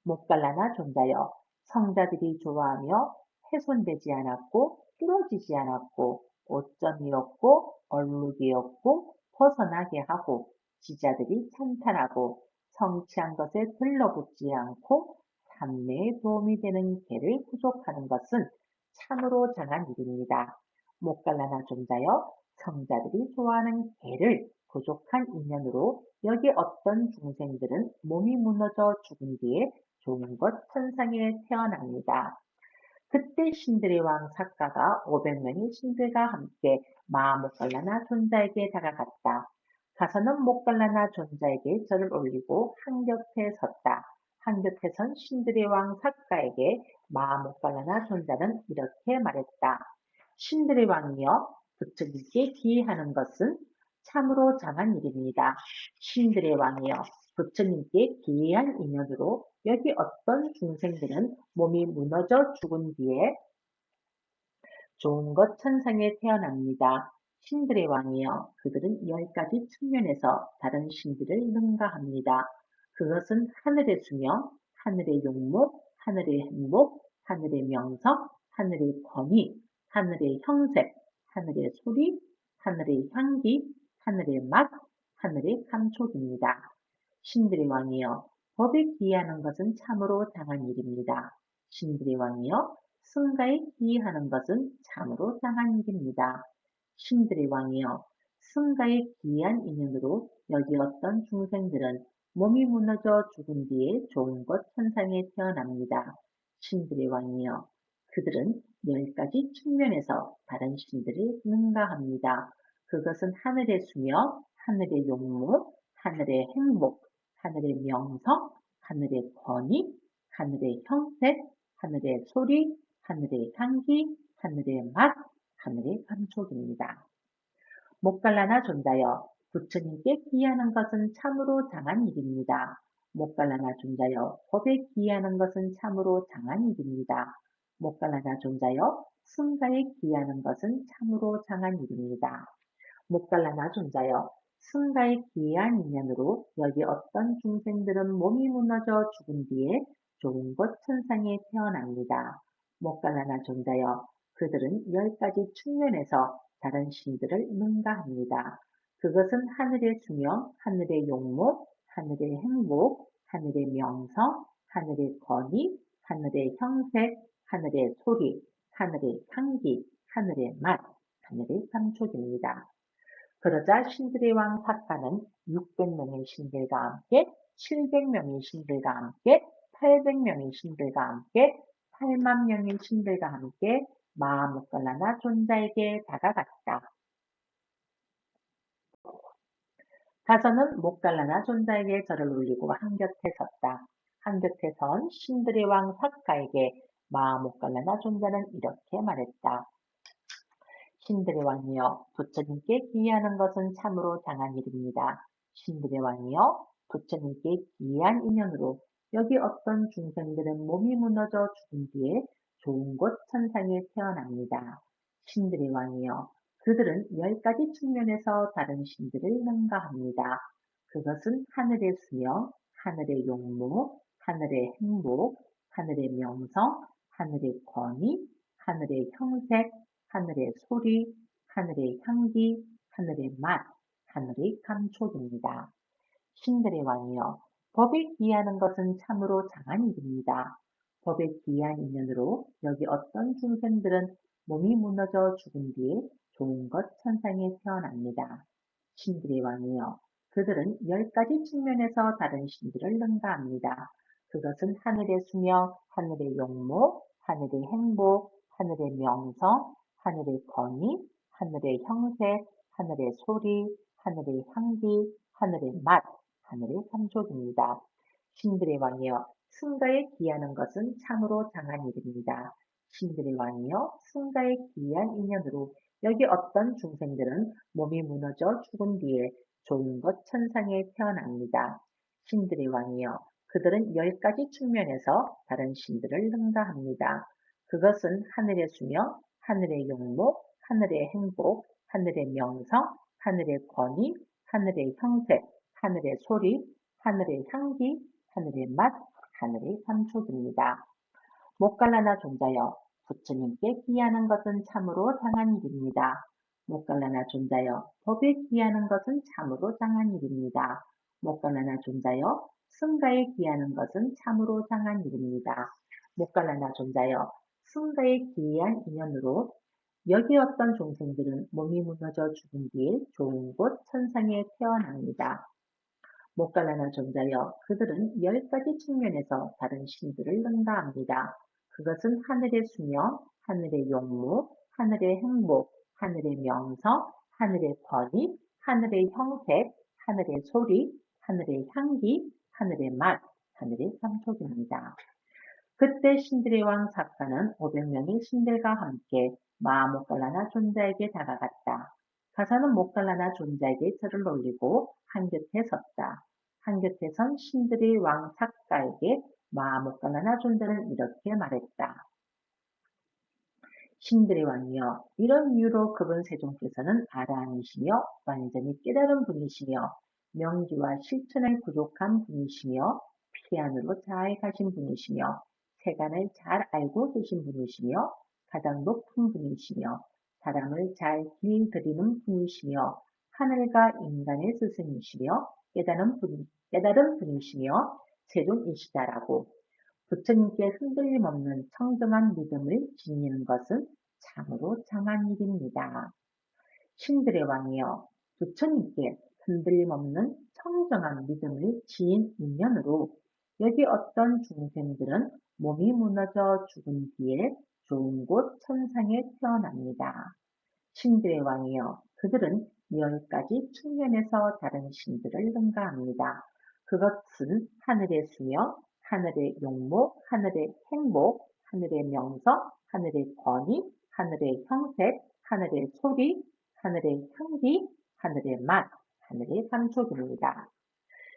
목갈라나 존자여 성자들이 좋아하며 훼손되지 않았고 뚫어지지 않았고 오점이 없고 얼룩이 없고 벗어나게 하고 지자들이 찬탄하고 성취한 것에 들러붙지 않고 삼매에 도움이 되는 개를 구속하는 것은 참으로 장한 일입니다. 목갈라나 존자여 성자들이 좋아하는 개를 부족한 인연으로 여기 어떤 중생들은 몸이 무너져 죽은 뒤에 좋은 것 천상에 태어납니다. 그때 신들의 왕 사가가 500명의 신들과 함께 마목갈라나 존자에게 다가갔다. 가서는 목갈라나 존자에게 절을 올리고 한곁에 섰다. 한곁에 선 신들의 왕 사가에게 마목갈라나 존자는 이렇게 말했다. 신들의 왕이여 부처님께 기회하는 것은 참으로 장한 일입니다. 신들의 왕이여 부처님께 기이한 인연으로 여기 어떤 중생들은 몸이 무너져 죽은 뒤에 좋은 것 천상에 태어납니다. 신들의 왕이여 그들은 10가지 측면에서 다른 신들을 능가합니다. 그것은 하늘의 수명, 하늘의 용목, 하늘의 행복, 하늘의 명성, 하늘의 권위, 하늘의 형색, 하늘의 소리, 하늘의 향기, 하늘의 맛, 하늘의 감촉입니다. 신들의 왕이여 법에 기이하는 것은 참으로 장한 일입니다. 신들의 왕이여 승가에 기이하는 것은 참으로 장한 일입니다. 신들의 왕이여 승가에 기이한 인연으로 여기 어떤 중생들은 몸이 무너져 죽은 뒤에 좋은 곳 천상에 태어납니다. 신들의 왕이여 그들은 10가지 측면에서 다른 신들을 능가합니다. 그것은 하늘의 수명, 하늘의 용목, 하늘의 행복, 하늘의 명성, 하늘의 권위, 하늘의 형색, 하늘의 소리, 하늘의 향기, 하늘의 맛, 하늘의 감촉입니다. 목갈라나 존자여 부처님께 기이하는 것은 참으로 장한 일입니다. 목갈라나 존자여 법에 기이하는 것은 참으로 장한 일입니다. 목갈라나 존자여 승가에 기이하는 것은 참으로 장한 일입니다. 목갈라나 존자여 승가에 기이한 인연으로 여기 어떤 중생들은 몸이 무너져 죽은 뒤에 좋은 곳 천상에 태어납니다. 목갈라나 존자여 그들은 10가지 측면에서 다른 신들을 능가합니다. 그것은 하늘의 수명, 하늘의 용목, 하늘의 행복, 하늘의 명성, 하늘의 권위, 하늘의 형색, 하늘의 소리, 하늘의 향기, 하늘의 맛, 하늘의 감촉입니다. 그러자 신들의 왕 삭가는 600명의 신들과 함께 700명의 신들과 함께 800명의 신들과 함께 8만 명의 신들과 함께 마하목갈라나 존자에게 다가갔다. 가서는 목갈라나 존자에게 절을 올리고 한곁에 섰다. 한곁에 선 신들의 왕 삭가에게 마하목갈라나 존자는 이렇게 말했다. 신들의 왕이여, 부처님께 기이하는 것은 참으로 장한 일입니다. 신들의 왕이여, 부처님께 기이한 인연으로 여기 어떤 중생들은 몸이 무너져 죽은 뒤에 좋은 곳 천상에 태어납니다. 신들의 왕이여, 그들은 10가지 측면에서 다른 신들을 능가합니다. 그것은 하늘의 수명, 하늘의 용무, 하늘의 행복, 하늘의 명성, 하늘의 권위, 하늘의 형색, 하늘의 소리, 하늘의 향기, 하늘의 맛, 하늘의 감촉입니다. 신들의 왕이여, 법에 기이하는 것은 참으로 장한 일입니다. 법에 기이한 인연으로 여기 어떤 중생들은 몸이 무너져 죽은 뒤에 좋은 것 천상에 태어납니다. 신들의 왕이여, 그들은 10가지 측면에서 다른 신들을 능가합니다. 그것은 하늘의 수명, 하늘의 용모, 하늘의 행복, 하늘의 명성, 하늘의 권위, 하늘의 형색, 하늘의 소리, 하늘의 향기, 하늘의 맛, 하늘의 감촉입니다. 신들의 왕이여, 승가에 기이하는 것은 참으로 장한 일입니다. 신들의 왕이여, 승가에 기이한 인연으로 여기 어떤 중생들은 몸이 무너져 죽은 뒤에 좋은 것 천상에 태어납니다. 신들의 왕이여, 그들은 10가지 측면에서 다른 신들을 능가합니다. 그것은 하늘의 수명, 하늘의 용모, 하늘의 행복, 하늘의 명성, 하늘의 권위, 하늘의 형색, 하늘의 소리, 하늘의 향기, 하늘의 맛, 하늘의 감촉입니다. 목갈라나 존자여, 부처님께 기이하는 것은 참으로 장한 일입니다. 목갈라나 존자여, 법에 기이하는 것은 참으로 장한 일입니다. 목갈라나 존자여, 승가에 기이하는 것은 참으로 장한 일입니다. 목갈라나 존자여, 승가에 기이한 인연으로 여기 어떤 중생들은 몸이 무너져 죽은 뒤에 좋은 곳 천상에 태어납니다. 목갈라나 존자여, 그들은 10가지 측면에서 다른 신들을 능가합니다. 그것은 하늘의 수명, 하늘의 용무, 하늘의 행복, 하늘의 명성, 하늘의 권위, 하늘의 형색, 하늘의 소리, 하늘의 향기, 하늘의 맛, 하늘의 감촉입니다. 그때 신들의 왕 삭가는 500명의 신들과 함께 마하목갈라나 존자에게 다가갔다. 가사는 목갈라나 존자에게 절을 올리고 한곁에 섰다. 한곁에 선 신들의 왕 삭가에게 마하목갈라나 존자는 이렇게 말했다. 신들의 왕이여, 이런 이유로 그분 세종께서는 아라한이시며 완전히 깨달은 분이시며 명기와 실천을 부족한 분이시며 피안으로 잘 가신 분이시며 세간을 잘 알고 계신 분이시며 가장 높은 분이시며 사람을 잘 길들이는 분이시며 하늘과 인간의 스승이시며 깨달은 분이시며 세종이시다라고 부처님께 흔들림 없는 청정한 믿음을 지니는 것은 참으로 장한 일입니다. 신들의 왕이여, 부처님께 흔들림 없는 청정한 믿음을 지닌 인연으로 여기 어떤 중생들은 몸이 무너져 죽은 뒤에 좋은 곳 천상에 태어납니다. 신들의 왕이여, 그들은 10가지 측면에서 다른 신들을 능가합니다. 그것은 하늘의 수명, 하늘의 용모, 하늘의 행복, 하늘의 명성, 하늘의 권위, 하늘의 형색, 하늘의 소리, 하늘의 향기, 하늘의 맛, 하늘의 감촉입니다.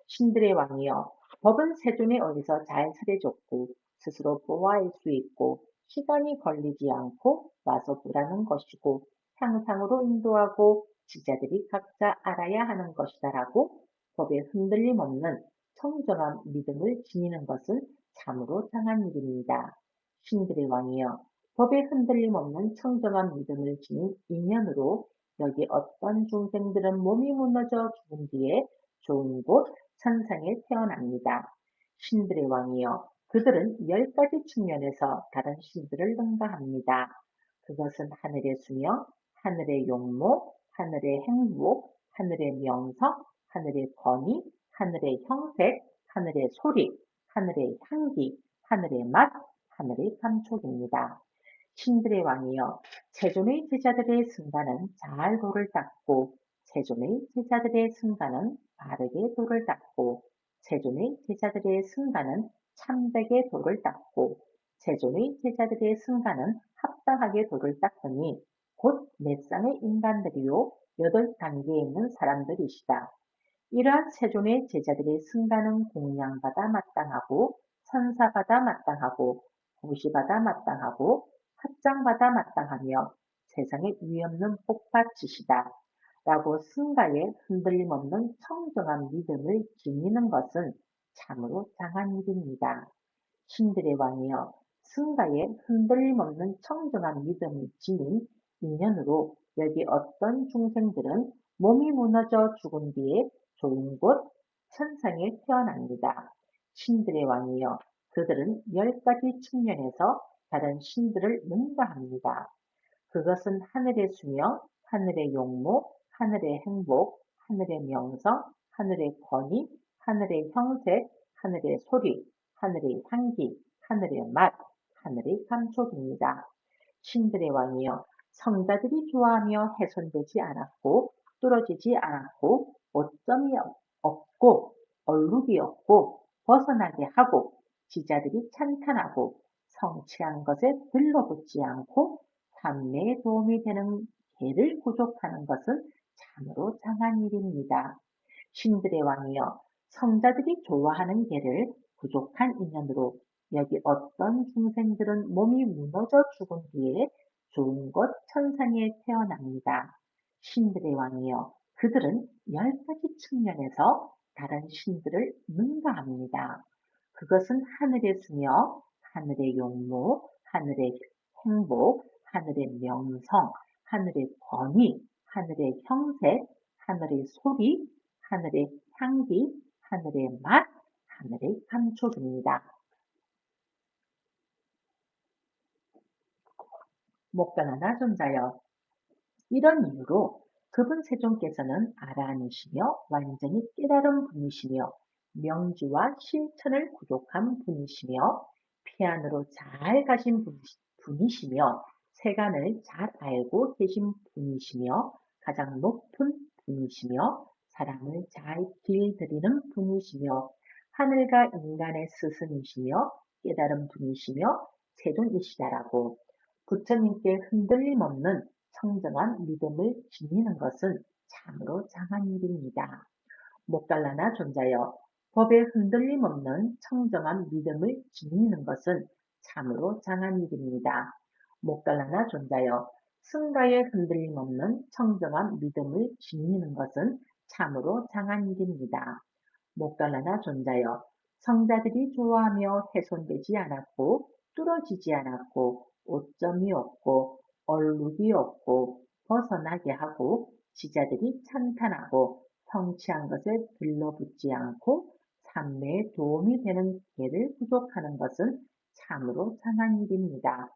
신들의 왕이여, 법은 세존에 어디서 잘 차려졌고 스스로 보아할 수 있고 시간이 걸리지 않고 와서 보라는 것이고 향상으로 인도하고 지자들이 각자 알아야 하는 것이다라고 법에 흔들림 없는 청정한 믿음을 지니는 것은 참으로 장한 일입니다. 신들의 왕이여, 법에 흔들림 없는 청정한 믿음을 지닌 인연으로 여기 어떤 중생들은 몸이 무너져 죽은 뒤에 좋은 곳 천상에 태어납니다. 신들의 왕이여, 그들은 10가지 측면에서 다른 신들을 능가합니다. 그것은 하늘의 수명, 하늘의 용모, 하늘의 행복, 하늘의 명성, 하늘의 권위, 하늘의 형색, 하늘의 소리, 하늘의 향기, 하늘의 맛, 하늘의 감촉입니다. 신들의 왕이여, 세존의 제자들의 승가는 잘 돌을 닦고, 세존의 제자들의 승가는 바르게 돌을 닦고, 세존의 제자들의 승가는 참되게 돌을 닦고, 세존의 제자들의 승가는 합당하게 돌을 닦으니 곧 몇 쌍의 인간들이요 8단계에 있는 사람들이시다. 이러한 세존의 제자들의 승가는 공양받아 마땅하고 선사받아 마땅하고 보시받아 마땅하고 합장받아 마땅하며 세상에 위없는 복받치시다. 라고 승가에 흔들림 없는 청정한 믿음을 지니는 것은 참으로 장한 일입니다. 신들의 왕이여, 승가에 흔들림 없는 청정한 믿음을 지닌 인연으로 여기 어떤 중생들은 몸이 무너져 죽은 뒤에 좋은 곳 천상에 태어납니다. 신들의 왕이여, 그들은 10가지 측면에서 다른 신들을 능가합니다. 그것은 하늘의 수명, 하늘의 용모, 하늘의 행복, 하늘의 명성, 하늘의 권위, 하늘의 형색, 하늘의 소리, 하늘의 향기, 하늘의 맛, 하늘의 감촉입니다. 신들의 왕이여, 성자들이 좋아하며 훼손되지 않았고 뚫어지지 않았고 오점이 없고 얼룩이 없고 벗어나게 하고 지자들이 찬탄하고 성취한 것에 들러붙지 않고 판매에 도움이 되는 개를 구족하는 것은 참으로 장한 일입니다. 신들의 왕이여, 성자들이 좋아하는 개를 부족한 인연으로 여기 어떤 중생들은 몸이 무너져 죽은 뒤에 좋은 곳 천상에 태어납니다. 신들의 왕이여, 그들은 10가지 측면에서 다른 신들을 능가합니다. 그것은 하늘의 수며, 하늘의 용모, 하늘의 행복, 하늘의 명성, 하늘의 권위, 하늘의 형색, 하늘의 소리, 하늘의 향기, 하늘의 맛, 하늘의 감촉입니다. 목변하나 존자여, 이런 이유로 그분 세존께서는 아라한이시며 완전히 깨달은 분이시며 명주와 실천을 구족한 분이시며 피안으로 잘 가신 분이시며 세간을 잘 알고 계신 분이시며 가장 높은 분이시며 사람을 잘 길들이는 분이시며 하늘과 인간의 스승이시며 깨달은 분이시며 세존이시다라고 부처님께 흔들림 없는 청정한 믿음을 지니는 것은 참으로 장한 일입니다. 목달라나 존자여, 법에 흔들림 없는 청정한 믿음을 지니는 것은 참으로 장한 일입니다. 목달라나 존자여, 승가에 흔들림 없는 청정한 믿음을 지니는 것은 참으로 장한 일입니다. 목달라나 존자여, 성자들이 좋아하며 훼손되지 않았고 뚫어지지 않았고 오점이 없고 얼룩이 없고 벗어나게 하고 지자들이 찬탄하고 성취한 것에 들러붙지 않고 삼매에 도움이 되는 개를 부족하는 것은 참으로 장한 일입니다.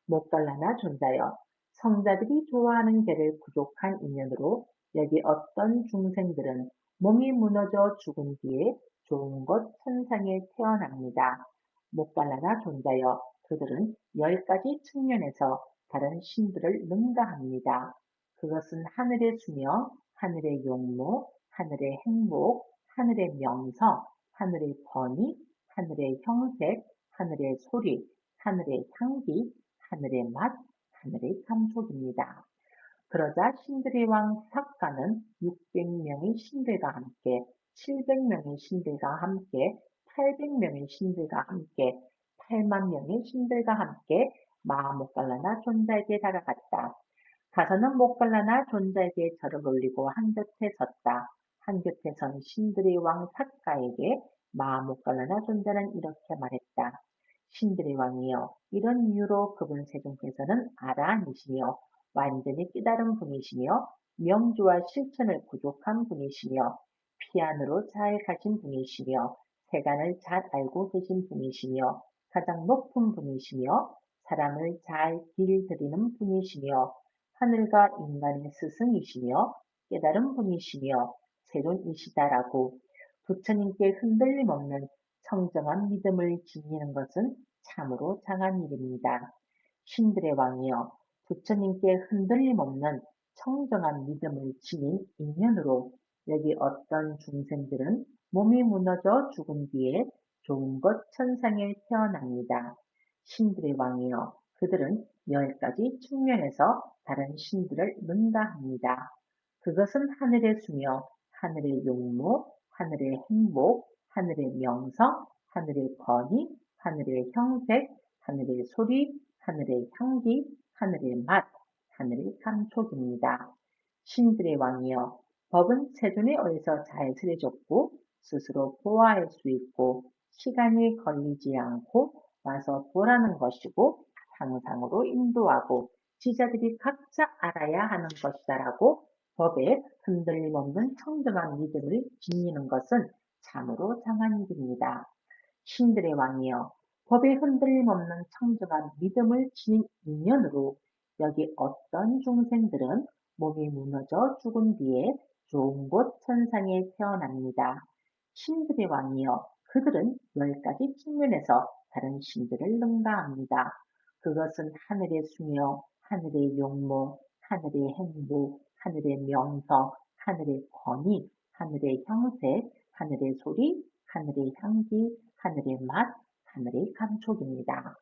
목달라나 존자여, 성자들이 좋아하는 개를 부족한 인연으로 여기 어떤 중생들은 몸이 무너져 죽은 뒤에 좋은 곳 천상에 태어납니다. 목달라나 존자여, 그들은 10가지 측면에서 다른 신들을 능가합니다. 그것은 하늘의 수명, 하늘의 용모, 하늘의 행복, 하늘의 명성, 하늘의 권위, 하늘의 형색, 하늘의 소리, 하늘의 향기, 하늘의 맛, 하늘의 감촉입니다. 그러자 신들의 왕 삭가는 600명의 신들과 함께 700명의 신들과 함께 800명의 신들과 함께 8만 명의 신들과 함께 마하목갈라나 존자에게 다가갔다. 가서는 목갈라나 존자에게 절을 올리고 한곁에 섰다. 한곁에 선 신들의 왕 삭가에게 마하목갈라나 존자는 이렇게 말했다. 신들의 왕이여, 이런 이유로 그분 세존께서는 아라한이시며 완전히 깨달은 분이시며 명주와 실천을 부족한 분이시며 피안으로 잘 가신 분이시며 세간을 잘 알고 계신 분이시며 가장 높은 분이시며 사람을 잘 길들이는 분이시며 하늘과 인간의 스승이시며 깨달은 분이시며 세존이시다라고 부처님께 흔들림 없는 청정한 믿음을 지니는 것은 참으로 장한 일입니다. 신들의 왕이여 부처님께 흔들림 없는 청정한 믿음을 지닌 인연으로 여기 어떤 중생들은 몸이 무너져 죽은 뒤에 좋은 것 천상에 태어납니다. 신들의 왕이여 그들은 10가지 측면에서 다른 신들을 능가합니다. 그것은 하늘의 수며 하늘의 용모, 하늘의 행복, 하늘의 명성, 하늘의 권위, 하늘의 형색, 하늘의 소리, 하늘의 향기, 하늘의 맛, 하늘의 감촉입니다. 신들의 왕이여 법은 세존에 의해서 잘 쓰여졌고 스스로 보아할 수 있고 시간이 걸리지 않고 와서 보라는 것이고 상상으로 인도하고 지자들이 각자 알아야 하는 것이다라고 법에 흔들림 없는 청정한 믿음을 지니는 것은 참으로 장한 일입니다. 신들의 왕이여 법에 흔들림 없는 청정한 믿음을 지닌 인연으로 여기 어떤 중생들은 몸이 무너져 죽은 뒤에 좋은 곳 천상에 태어납니다. 신들의 왕이여 그들은 10가지 측면에서 다른 신들을 능가합니다. 그것은 하늘의 수며 하늘의 용모, 하늘의 행복, 하늘의 명성, 하늘의 권위, 하늘의 형색, 하늘의 소리, 하늘의 향기, 하늘의 맛, 하늘의 감촉입니다.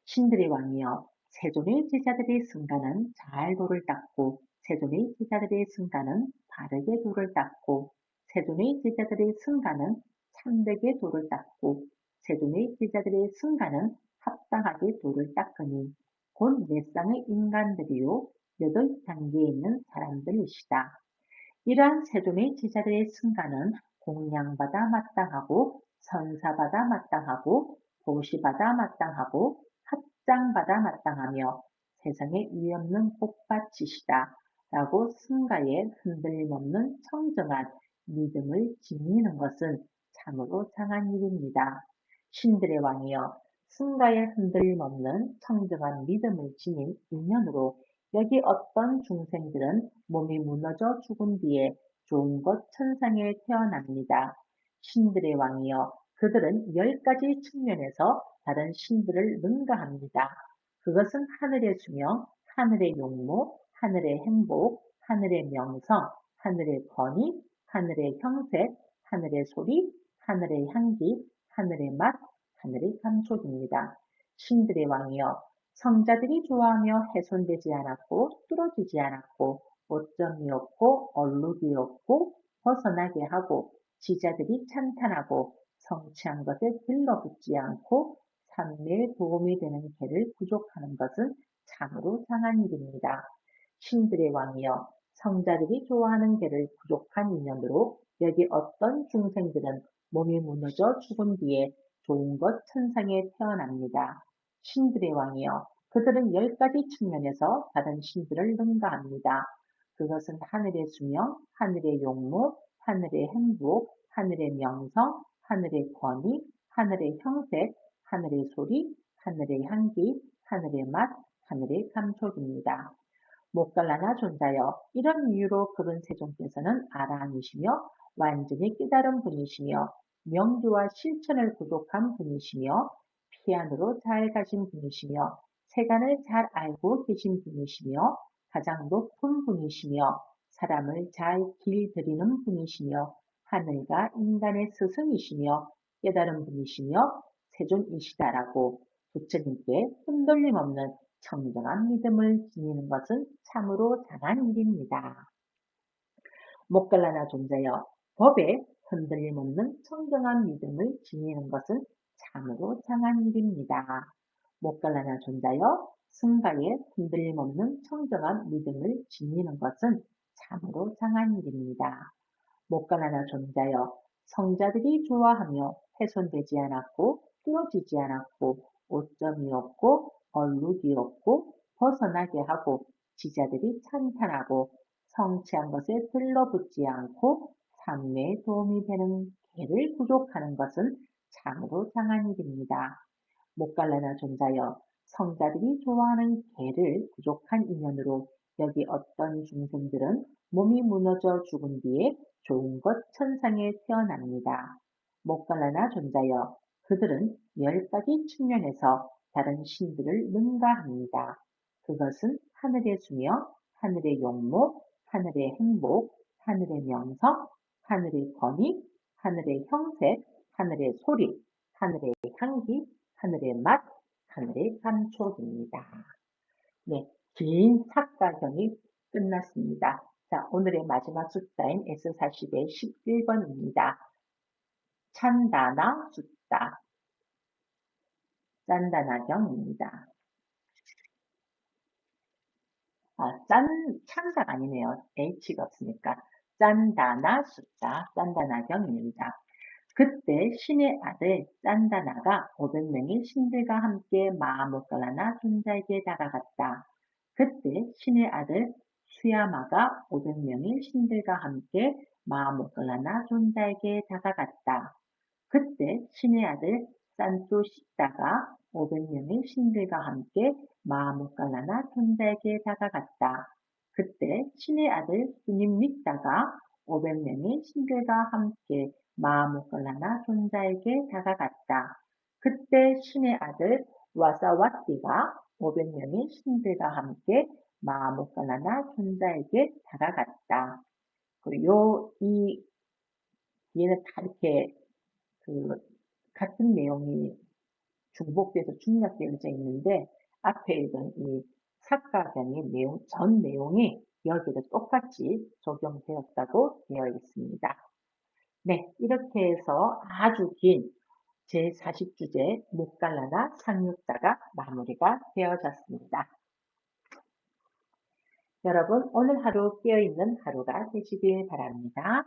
신들의 왕이여 세존의 제자들의 승가는 잘 돌을 닦고 세존의 제자들의 승가는 바르게 돌을 닦고 세존의 제자들의 승가는 참되게 돌을 닦고 세존의 제자들의 승가는 합당하게 돌을 닦으니 곧 네 쌍의 인간들이요 8단계에 있는 사람들이시다. 이러한 세존의 제자들의 승가는 공양받아 마땅하고 선사받아 마땅하고 보시받아 마땅하고 합장받아 마땅하며 세상에 위없는 꽃밭이시다 라고 승가에 흔들림 없는 청정한 믿음을 지니는 것은 참으로 장한 일입니다. 신들의 왕이여 승가에 흔들림 없는 청정한 믿음을 지닌 인연으로 여기 어떤 중생들은 몸이 무너져 죽은 뒤에 좋은 곳 천상에 태어납니다. 신들의 왕이여 그들은 10가지 측면에서 다른 신들을 능가합니다. 그것은 하늘의 수명, 하늘의 용모, 하늘의 행복, 하늘의 명성, 하늘의 권위, 하늘의 형색, 하늘의 소리, 하늘의 향기, 하늘의 맛, 하늘의 감촉입니다. 신들의 왕이여 성자들이 좋아하며 훼손되지 않았고 뚫어지지 않았고 오점이 없고 얼룩이 없고 벗어나게 하고 지자들이 찬탄하고 성취한 것에 들러붙지 않고 삶에 도움이 되는 개를 부족하는 것은 참으로 장한 일입니다. 신들의 왕이여 성자들이 좋아하는 개를 부족한 인연으로 여기 어떤 중생들은 몸이 무너져 죽은 뒤에 좋은 것 천상에 태어납니다. 신들의 왕이여 그들은 10가지 측면에서 다른 신들을 능가합니다. 그것은 하늘의 수명, 하늘의 용모, 하늘의 행복, 하늘의 명성, 하늘의 권위, 하늘의 형색, 하늘의 소리, 하늘의 향기, 하늘의 맛, 하늘의 감촉입니다. 목갈라나 존자여 이런 이유로 그분 세존께서는 아라한이시며 완전히 깨달은 분이시며 명주와 실천을 구독한 분이시며 피안으로 잘 가신 분이시며 세간을 잘 알고 계신 분이시며 가장 높은 분이시며 사람을 잘 길들이는 분이시며 하늘과 인간의 스승이시며 깨달은 분이시며 세존이시다라고 부처님께 흔들림 없는 청정한 믿음을 지니는 것은 참으로 장한 일입니다. 목갈라나 존자여 법에 흔들림 없는 청정한 믿음을 지니는 것은 참으로 장한 일입니다. 목갈라나 존자여 승가에 흔들림 없는 청정한 믿음을 지니는 것은 참으로 장한 일입니다. 목갈라나 존자여 성자들이 좋아하며 훼손되지 않았고 뚫어지지 않았고 오점이 없고 얼룩이 없고 벗어나게 하고 지자들이 찬탄하고 성취한 것에 들러붙지 않고 삶에 도움이 되는 개를 부족하는 것은 참으로 상한 일입니다. 못갈라나 존자여, 성자들이 좋아하는 개를 부족한 인연으로 여기 어떤 중생들은 몸이 무너져 죽은 뒤에 좋은 것 천상에 태어납니다. 못갈라나 존자여, 그들은 10가지 측면에서 다른 신들을 능가합니다. 그것은 하늘의 수며, 하늘의 용모, 하늘의 행복, 하늘의 명성, 하늘의 권위, 하늘의 형색, 하늘의 소리, 하늘의 향기, 하늘의 맛, 하늘의 감촉입니다. 네, 긴 사과경이 끝났습니다. 자, 오늘의 마지막 숫자인 S40의 11번입니다. 찬다나 숫자, 짠다나경입니다. 찬자가 아니네요. H가 없으니까. 짠다나 숫자, 짠다나경입니다. 그때 신의 아들 짠다나가 500명의 신들과 함께 마하모갈라나 존자에게 다가갔다. 그때 신의 아들 수야마가 500명의 신들과 함께 마하모갈라나 존자에게 다가갔다. 그때 신의 아들 산토시다가 500명의 신들과 함께 마하모갈라나 존자에게 다가갔다. 그때 신의 아들 수님미다가 500명의 신들과 함께 마하모갈라나 존자에게 다가갔다. 그때 신의 아들 와사와띠가 500명의 신들과 함께 마하모갈라나 존자에게 다가갔다. 그리고 얘는 다 이렇게 같은 내용이 중복돼서 중략되어져 있는데 앞에 읽은 이 사가경의 내용, 전 내용이 여기도 똑같이 적용되었다고 되어 있습니다. 네, 이렇게 해서 아주 긴 제40주제 못갈라나 상륙자가 마무리가 되어졌습니다. 여러분, 오늘 하루 깨어있는 하루가 되시길 바랍니다.